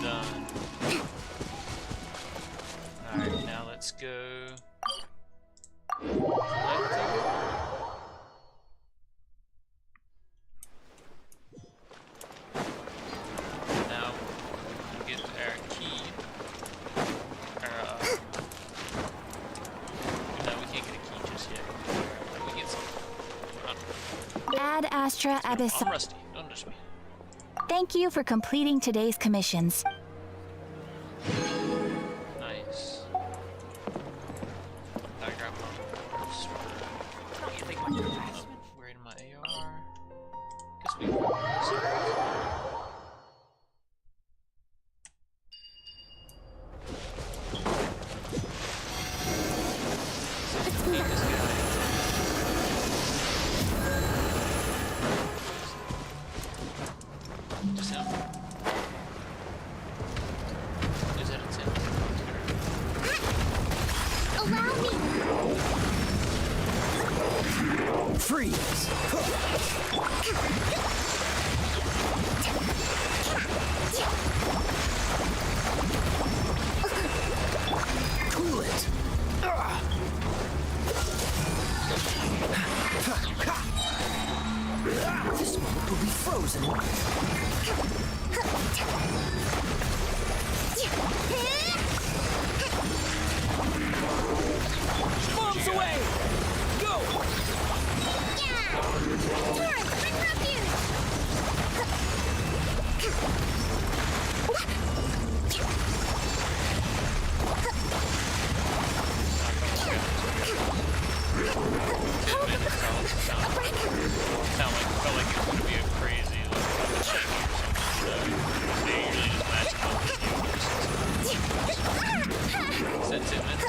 S1: done. Alright, now let's go. Collecting. Now we get our key. No, we can't get a key just yet. We get something.
S13: Ad Astra Abyss.
S1: I'm rusty. Don't touch me.
S13: Thank you for completing today's commissions.
S1: Nice. I grab my upgrade my AR. Guess we can just him. Is that it?
S3: Allow me.
S12: Freeze! Cool it! This one will be frozen. Bombs away! Go!
S3: Turret, bring refuge!
S1: Felt like it was gonna be a crazy competition or something. They usually just match up with you. Is that 10 minutes?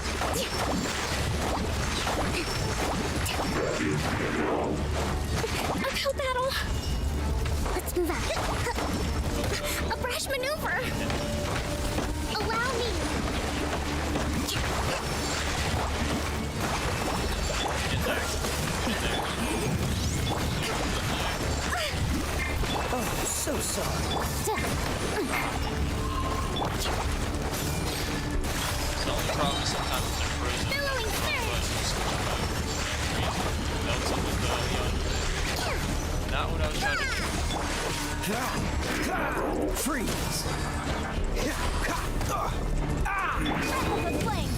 S3: Uphill battle! Let's move out. A brash maneuver! Allow me!
S12: Oh, so sorry.
S1: The only problem is sometimes they're frozen.
S3: Billowing
S1: Melts up with the not what I was trying to do.
S12: Freeze!
S3: Grapple the flame!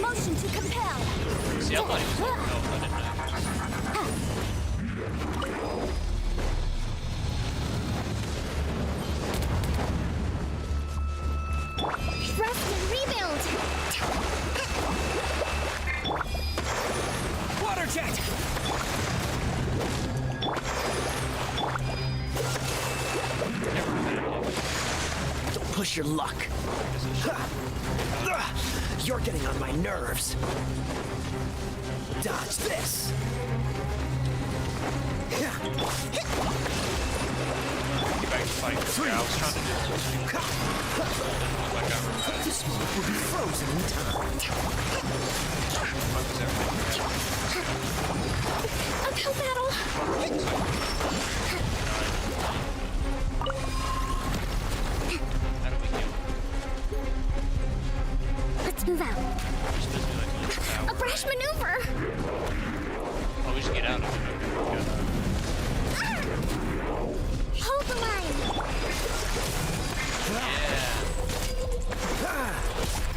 S3: Motion to compel!
S1: See, I thought he was going to help, I didn't know.
S3: Thrust and rebuild!
S12: Water jet! Don't push your luck. You're getting on my nerves. Dodge this.
S1: Get back to fight. I was trying to do
S12: This one will be frozen in time.
S3: Uphill battle!
S1: How do we get?
S3: Let's move out. A brash maneuver!
S1: Oh, we should get out of it.
S3: Hold the line!
S1: Yeah.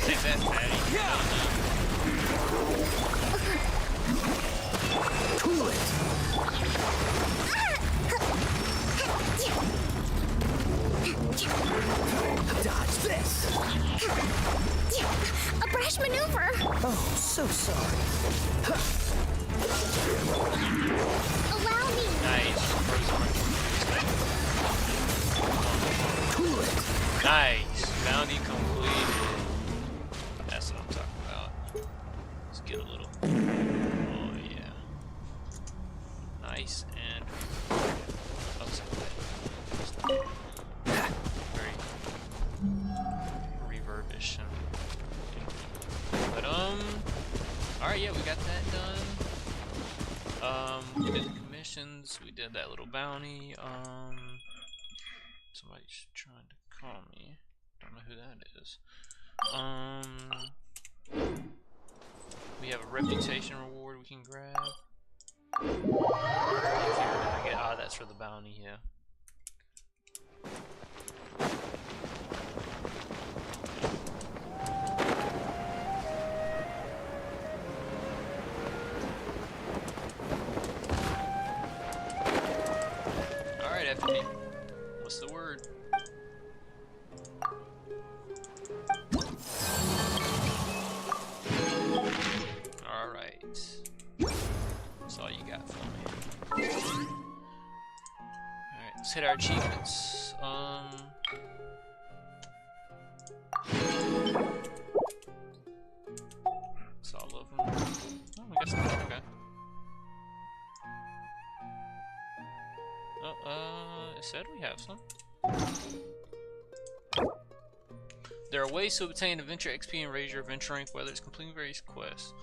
S1: Take that, Patty.
S12: Cool it. Dodge this.
S3: A brash maneuver!
S12: Oh, so sorry.
S3: Allow me!
S1: Nice.
S12: Cool it.
S1: Nice. Bounty completed. That's what I'm talking about. Let's get a little. Oh, yeah. Nice and. Very reverbish. But, alright, yeah, we got that done. We did the commission. missions. We did that little bounty. Somebody's trying to call me. Don't know who that is. We have a reputation reward we can grab. Ah, that's for the bounty, yeah. Alright, FD. What's the word? Alright. That's all you got for me. Alright, let's hit our achievements. That's all of them. Oh, we got some. Okay. It said we have some. There are ways to obtain adventure XP and raise your adventure rank, whether it's completing various quests.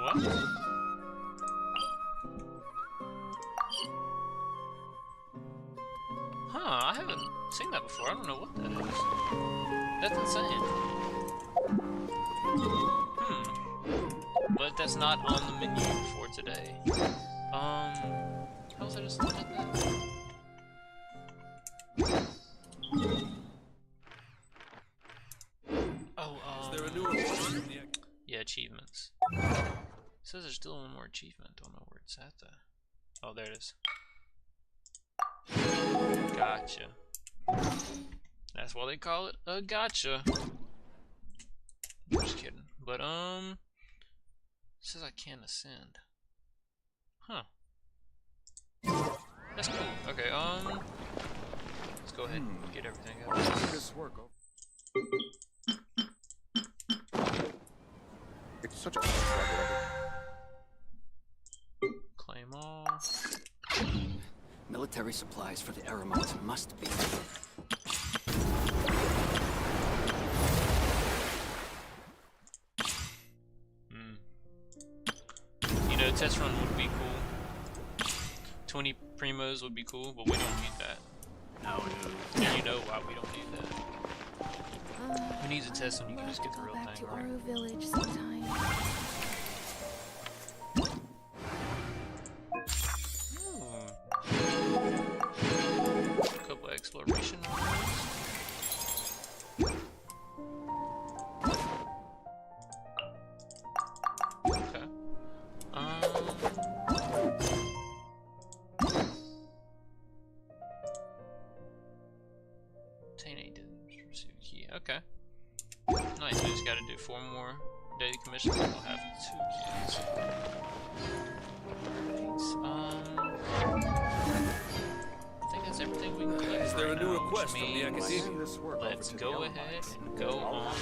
S1: What? Huh, I haven't seen that before. I don't know what that is. That's insane. But that's not on the menu for today. How was I just looking at that? Oh, is there a new yeah, achievements. It says there's still one more achievement. Don't know where it's at though. Oh, there it is. Gotcha. That's why they call it a gotcha. I'm just kidding. But it says I can't ascend. Huh. That's cool. Okay, let's go ahead and get everything out.
S14: This work. It's such a
S1: claim all.
S12: Military supplies for the Eremites must be.
S1: You know, test run would be cool. 20 primos would be cool, but we don't need that. No. And you know why we don't need that. We need to test when you can just get the real thing, right?
S13: Village sometime.
S1: A couple of exploration runs. Okay. Obtain 8 receive a key. Okay. Nice. We just gotta do 4 more daily commissions and we'll have 2 keys. I think that's everything we can collect.
S14: Is there
S1: right
S14: a new
S1: now,
S14: request
S1: which
S14: from the
S1: means
S14: Academy?
S1: let's go ahead and go on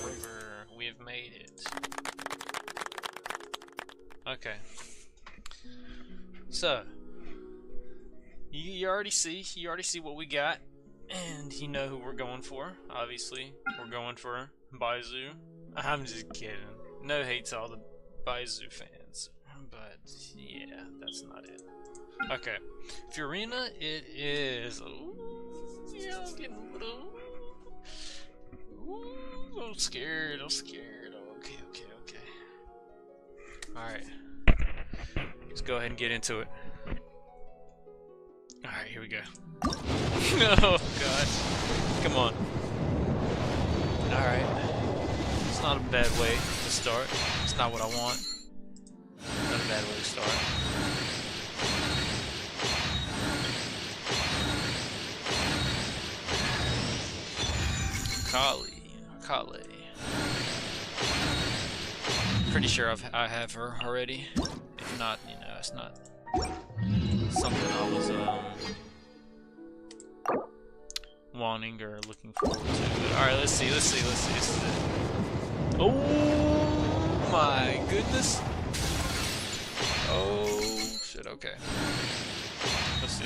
S1: over. We have made it. Okay. So you already see what we got, and you know who we're going for. Obviously, we're going for Baizu. I'm just kidding. No hate to all the Baizu fans, but yeah, that's not it. Okay, Furina, it is. Ooh, yeah, I'm getting a little. Ooh, I'm scared. Okay. Alright. Let's go ahead and get into it. Alright, here we go. Oh, God. Come on. Alright. It's not a bad way to start. It's not what I want. Not a bad way to start. Kale. Pretty sure I have her already. If not, you know, it's not something I was wanting or looking forward to. All right, let's see. This is it. Oh my goodness. Oh shit. Okay. Let's see.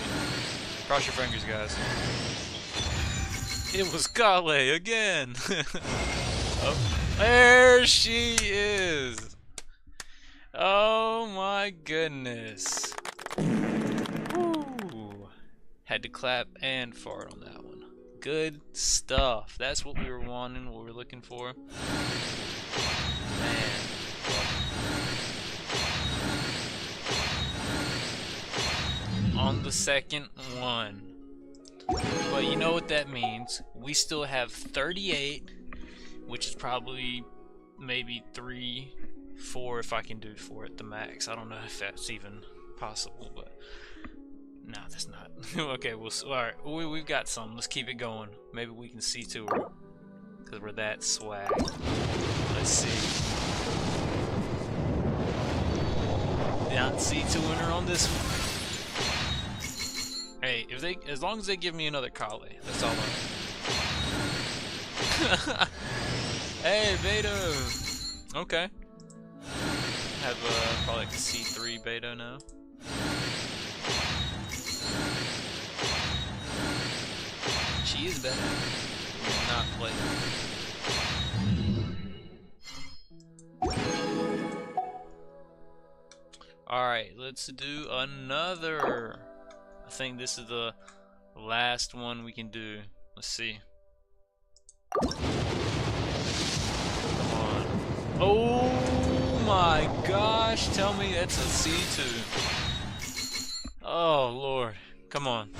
S1: Cross your fingers, guys. It was Kale again. Oh, there she is. Oh my goodness. Woo. Had to clap and fart on that one. Good stuff. That's what we were wanting, what we were looking for. Man. On the second one. But you know what that means. We still have 38, which is probably maybe 3, 4 if I can do 4 at the max. I don't know if that's even possible, but no, that's not. Okay, all right. We've got some. Let's keep it going. Maybe we can see to her because we're that swag. Let's see. Not see to her on this one. Hey, as long as they give me another Kale, that's all I want. Hey, Beto. Okay. Have probably like a C3 Beto now. She is better. We have not played. Alright, let's do another. I think this is the last one we can do. Let's see. Come on. Oh my gosh, tell me that's a C2. Oh Lord, come on.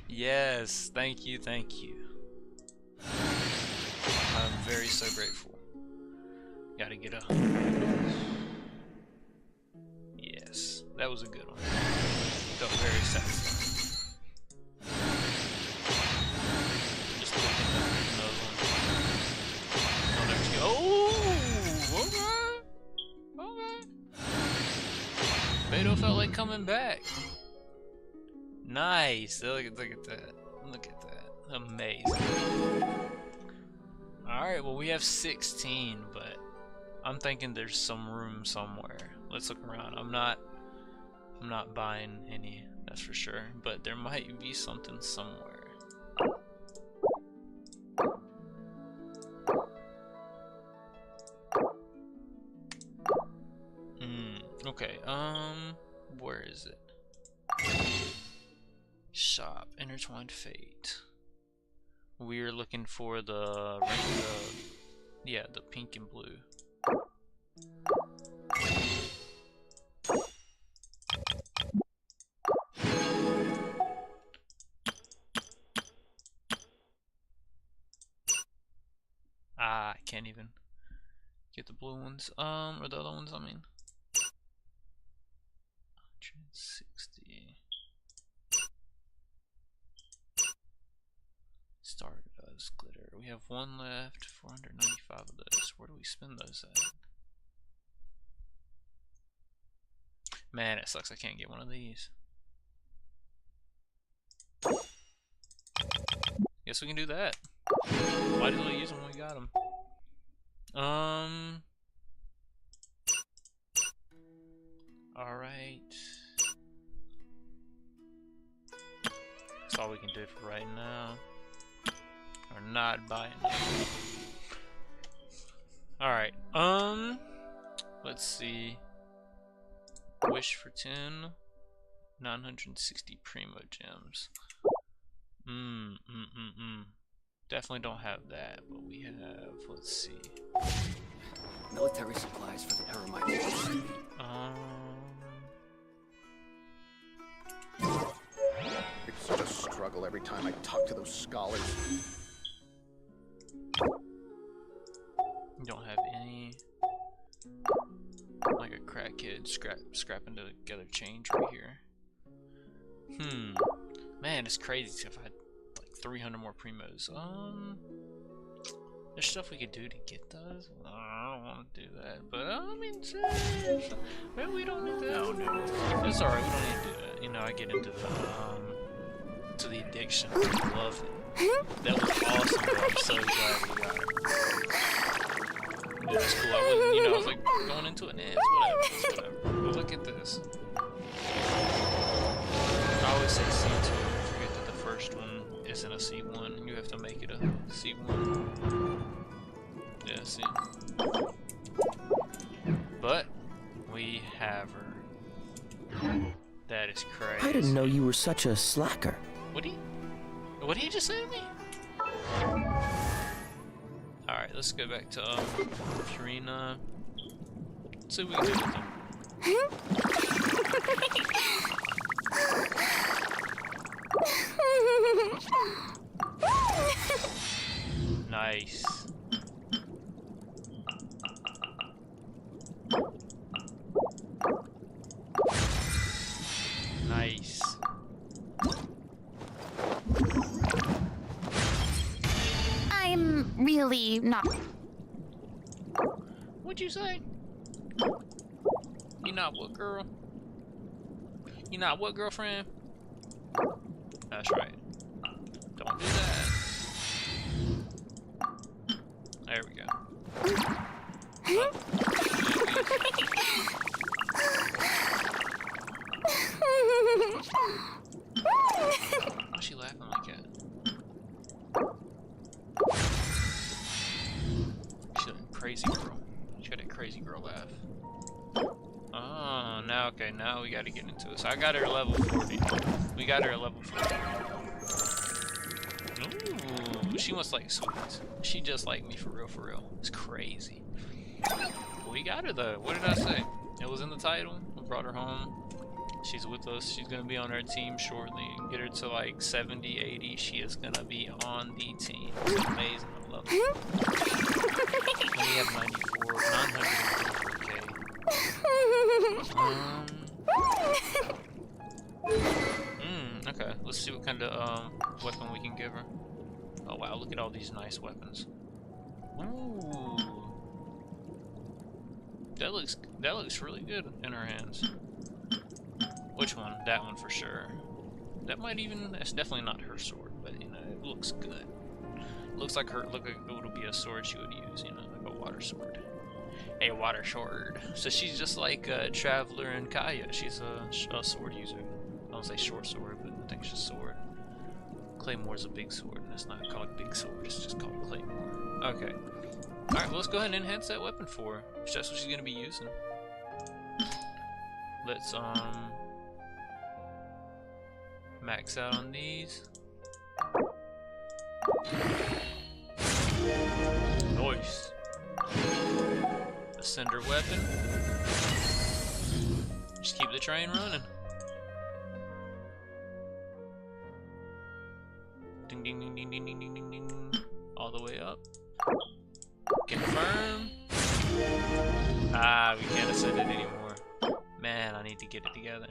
S1: Yes, thank you, thank you. I'm very so grateful. Gotta get up. Yes, that was a good one. Felt very satisfying. Just looking at another one. I'll never go. Oh, okay. Beto felt like coming back. Nice. Look at that. Look at that. Amazing. Alright, well we have 16, but I'm thinking there's some room somewhere. Let's look around. I'm not buying any, that's for sure, but there might be something somewhere. Okay, where is it? Shop, Intertwined Fate. We're looking for the pink and blue. I can't even get the blue ones. Or the other ones, I mean. 160. Stardust glitter. We have one left. 495 of those. Where do we spend those at? Man, it sucks I can't get one of these. Guess we can do that. Why did we use them when we got them? Alright. That's all we can do for right now. Or not buying it. Alright, let's see. Wish for 10. 960 Primo Gems. Definitely don't have that, but we have, let's see.
S12: Military supplies for the Eremite. It's such a struggle every time I talk to those scholars.
S1: You don't have any, like a crackhead scrapping together change right here. Man, it's crazy if I had like 300 more primos. There's stuff we could do to get those. I don't want to do that, but I mean, maybe we don't need that. It's alright, we don't need to do that. You know, I get into the addiction. I love it. That was awesome, bro. I'm so glad we got it. Yeah, it's cool. I wasn't, you know, I was like going into it, it's whatever. But look at this. I always say C2, forget that this in a C1. You have to make it a C1. Yeah, see. But we have her. That is crazy.
S12: I didn't know you were such a slacker.
S1: What did he just say to me? Alright, let's go back to Furina. Let's see what we can do with him. Nice. Nice.
S11: I'm really not.
S1: What'd you say? You not what, girl? You not what, girlfriend? That's right. Don't do that. There we go. Why's she laughing like that? She's a crazy girl. She got a crazy girl laugh. Oh, now okay, now we gotta get into it. So I got her at level 40. We got her at level 40. Ooh, she must like sweets. She just like me for real, for real. It's crazy. We got her though. What did I say? It was in the title. We brought her home. She's with us. She's gonna be on our team shortly. Get her to like 70, 80. She is gonna be on the team. It's amazing. I love it. And we have 94, 944K. Okay. Let's see what kind of weapon we can give her. Oh wow! Look at all these nice weapons. Ooh. That looks really good in her hands. Which one? That one for sure. That might even, that's definitely not her sword, but you know, it looks good. It looks like it would be a sword she would use, you know, like a water sword. A water sword. So she's just like Traveler and Kaya. She's a sword user. I don't say short sword, but I think it's just sword. Claymore's a big sword, and it's not called big sword, it's just called Claymore. Okay. Alright, well, let's go ahead and enhance that weapon for her. If that's what she's gonna be using. Let's max out on these. Nice. Ascender weapon. Just keep the train running. Ding ding ding ding ding ding ding ding ding. All the way up. Confirm. Ah, we can't ascend it anymore. Man, I need to get it together.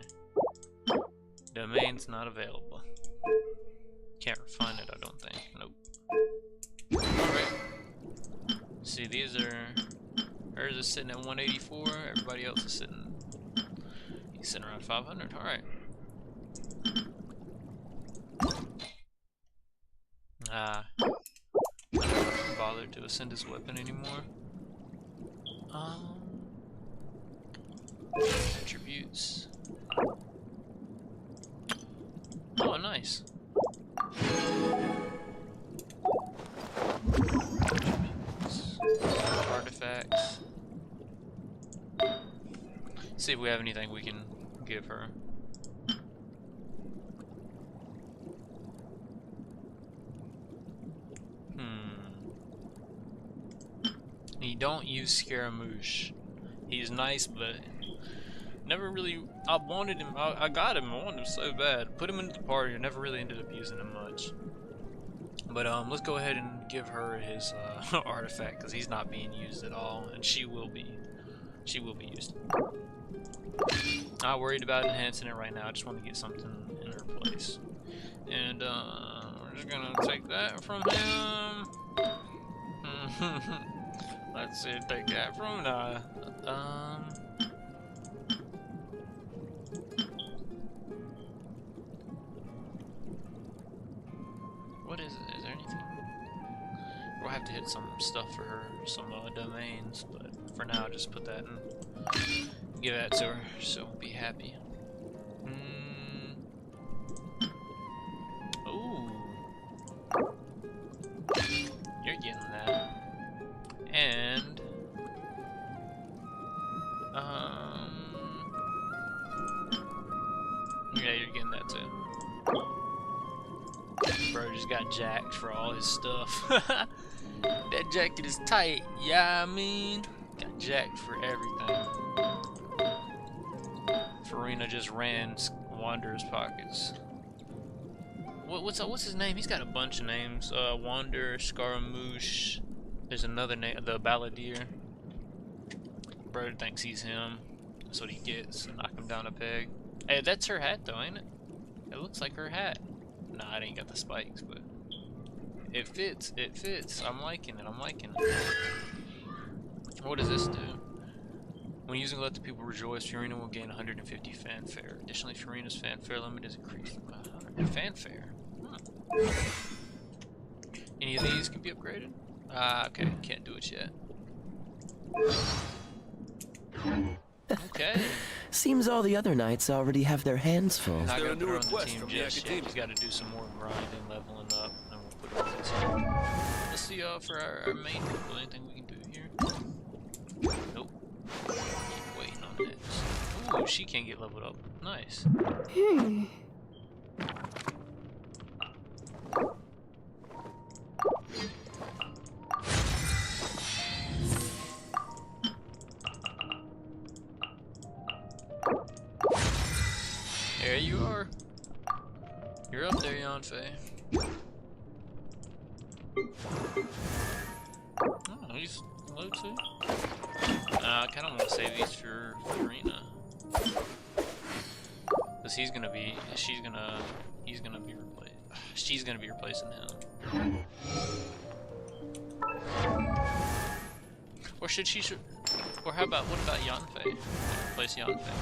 S1: Domain's not available. Can't find it, I don't think. Nope. Alright. See, these are... Hers is sitting at 184, everybody else is sitting... He's sitting around 500, alright. Ah. I don't bother to ascend his weapon anymore. Attributes. Oh, nice. Artifacts. See if we have anything we can give her. He don't use Scaramouche. He's nice, but never really. I wanted him. I got him. I wanted him so bad. Put him into the party. I never really ended up using him much. But let's go ahead and give her his artifact because he's not being used at all, and she will be. She will be used. Not worried about enhancing it right now. I just want to get something in her place. And we're just gonna take that from him. Let's see, take that from what is it? Is there anything? We'll have to hit some stuff for her, some domains, but for now, just put that in. Give that to her, so we'll be happy. Ooh. got jacked for all his stuff. That jacket is tight, yeah, I mean. Got jacked for everything. Furina just ran Wanderer's pockets. What's his name? He's got a bunch of names. Wanderer, Scaramouche. There's another name, the Balladeer. Bird thinks he's him. That's what he gets. Knock him down a peg. Hey, that's her hat though, ain't it? It looks like her hat. Nah, it ain't got the spikes, but it fits. It fits. I'm liking it. I'm liking it. What does this do? When using Let the People Rejoice, Furina will gain 150 fanfare. Additionally, Furina's fanfare limit is increased by 100 fanfare. Any of these can be upgraded? Okay, can't do it yet. Okay.
S12: Seems all the other knights already have their hands full.
S1: Not gonna put her on the team just yet. She's got to do some more grinding, leveling up, and then we'll put her on the team. Let's see for our main people. Anything we can do here? Nope. Keep waiting on this. Ooh, she can't get leveled up. Nice. There you are. You're up there, Yanfei. Oh, he's low too. I kind of want to save these for Furina. Cause she's gonna be replacing him. Or or what about Yanfei? Replace Yanfei.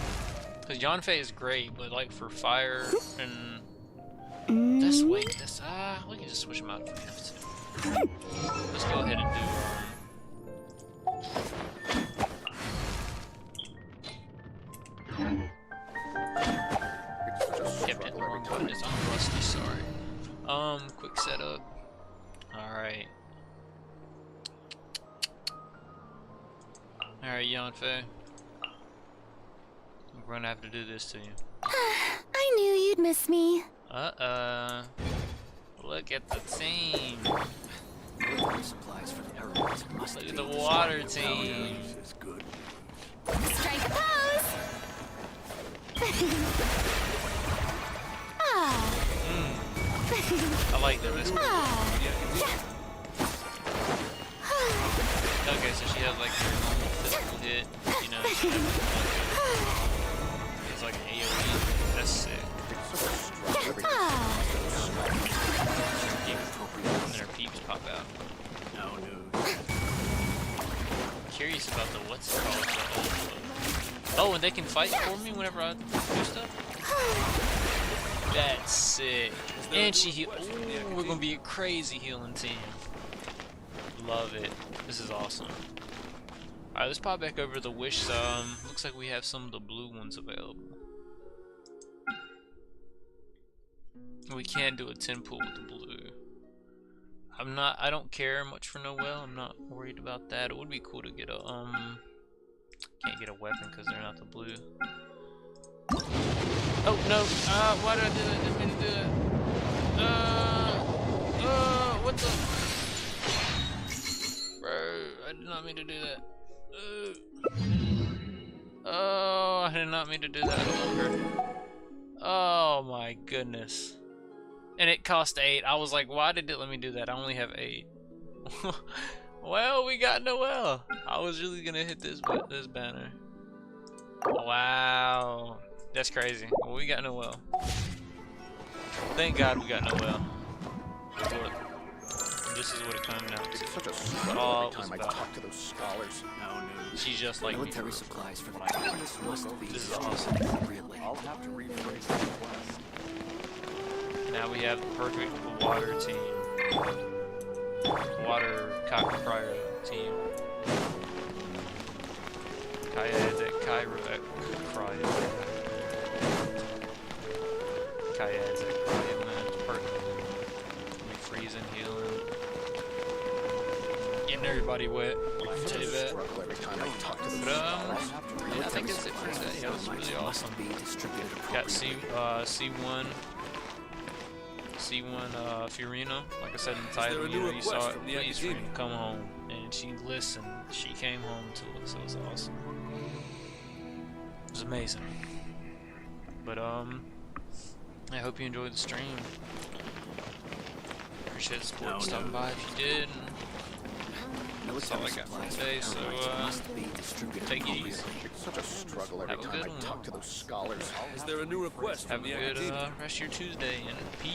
S1: Cause Yanfei is great, but like for fire and we can just switch them out if we have to. Let's go ahead and do kept hitting the wrong button. It's on rusty. Sorry. Quick setup. All right. All right, Yanfei. We're gonna have to do this to you.
S13: I knew you'd miss me.
S1: Look at the team.
S12: Supplies for the arrows must
S1: Look at the water team.
S13: Strike a pose!
S1: I like that. That's cool. Okay, so she has like her normal physical hit. You know, she has it's like an AoE. That's sick. And then her peeps pop out. No news. I'm curious about the what's it called? Oh, and they can fight for me whenever I do stuff? That's sick. And she heal. Ooh, we're gonna be a crazy healing team. Love it. This is awesome. Alright, let's pop back over to the wish zone. Looks like we have some of the blue ones available. We can do a 10 pool with the blue. I don't care much for Noelle. I'm not worried about that. It would be cool to get a, can't get a weapon because they're not the blue. Oh, no. Why did I do that? Didn't mean to do that. What the? Bro, I did not mean to do that. Oh, I did not mean to do that longer. Oh my goodness. And it cost 8. I was like, why did it let me do that? I only have 8. Well, we got Noelle. I was really gonna hit this banner. Wow. That's crazy. Well, we got Noelle. Thank God we got Noelle. This is what it comes down to.
S6: Such a
S1: all
S6: time I talk to those scholars.
S1: No news. She's just like
S12: military supplies for the
S1: this is awesome.
S12: Really.
S8: I'll have to rephrase the request.
S1: Now we have the perfect water team. Water cockcryer team. Kyadzik Kyadzik Cryo, man, it's perfect. We freezing, healing. Getting everybody wet. I tell you that. But yeah, I think that's it for today. That was really awesome. Got C1. C1 Furina, like I said in the title, you know, you saw it, please Furina, come home. And she listened. She came home to us. It was awesome. It was amazing. But I hope you enjoyed the stream. Appreciate the support stopping by if you did. That's all I got for today, so take it easy.
S14: It's such a struggle every time I talk to those scholars.
S15: Is there a new request
S1: Have
S15: from
S1: a
S15: the
S1: good
S15: academia?
S1: rest of your Tuesday, and peace.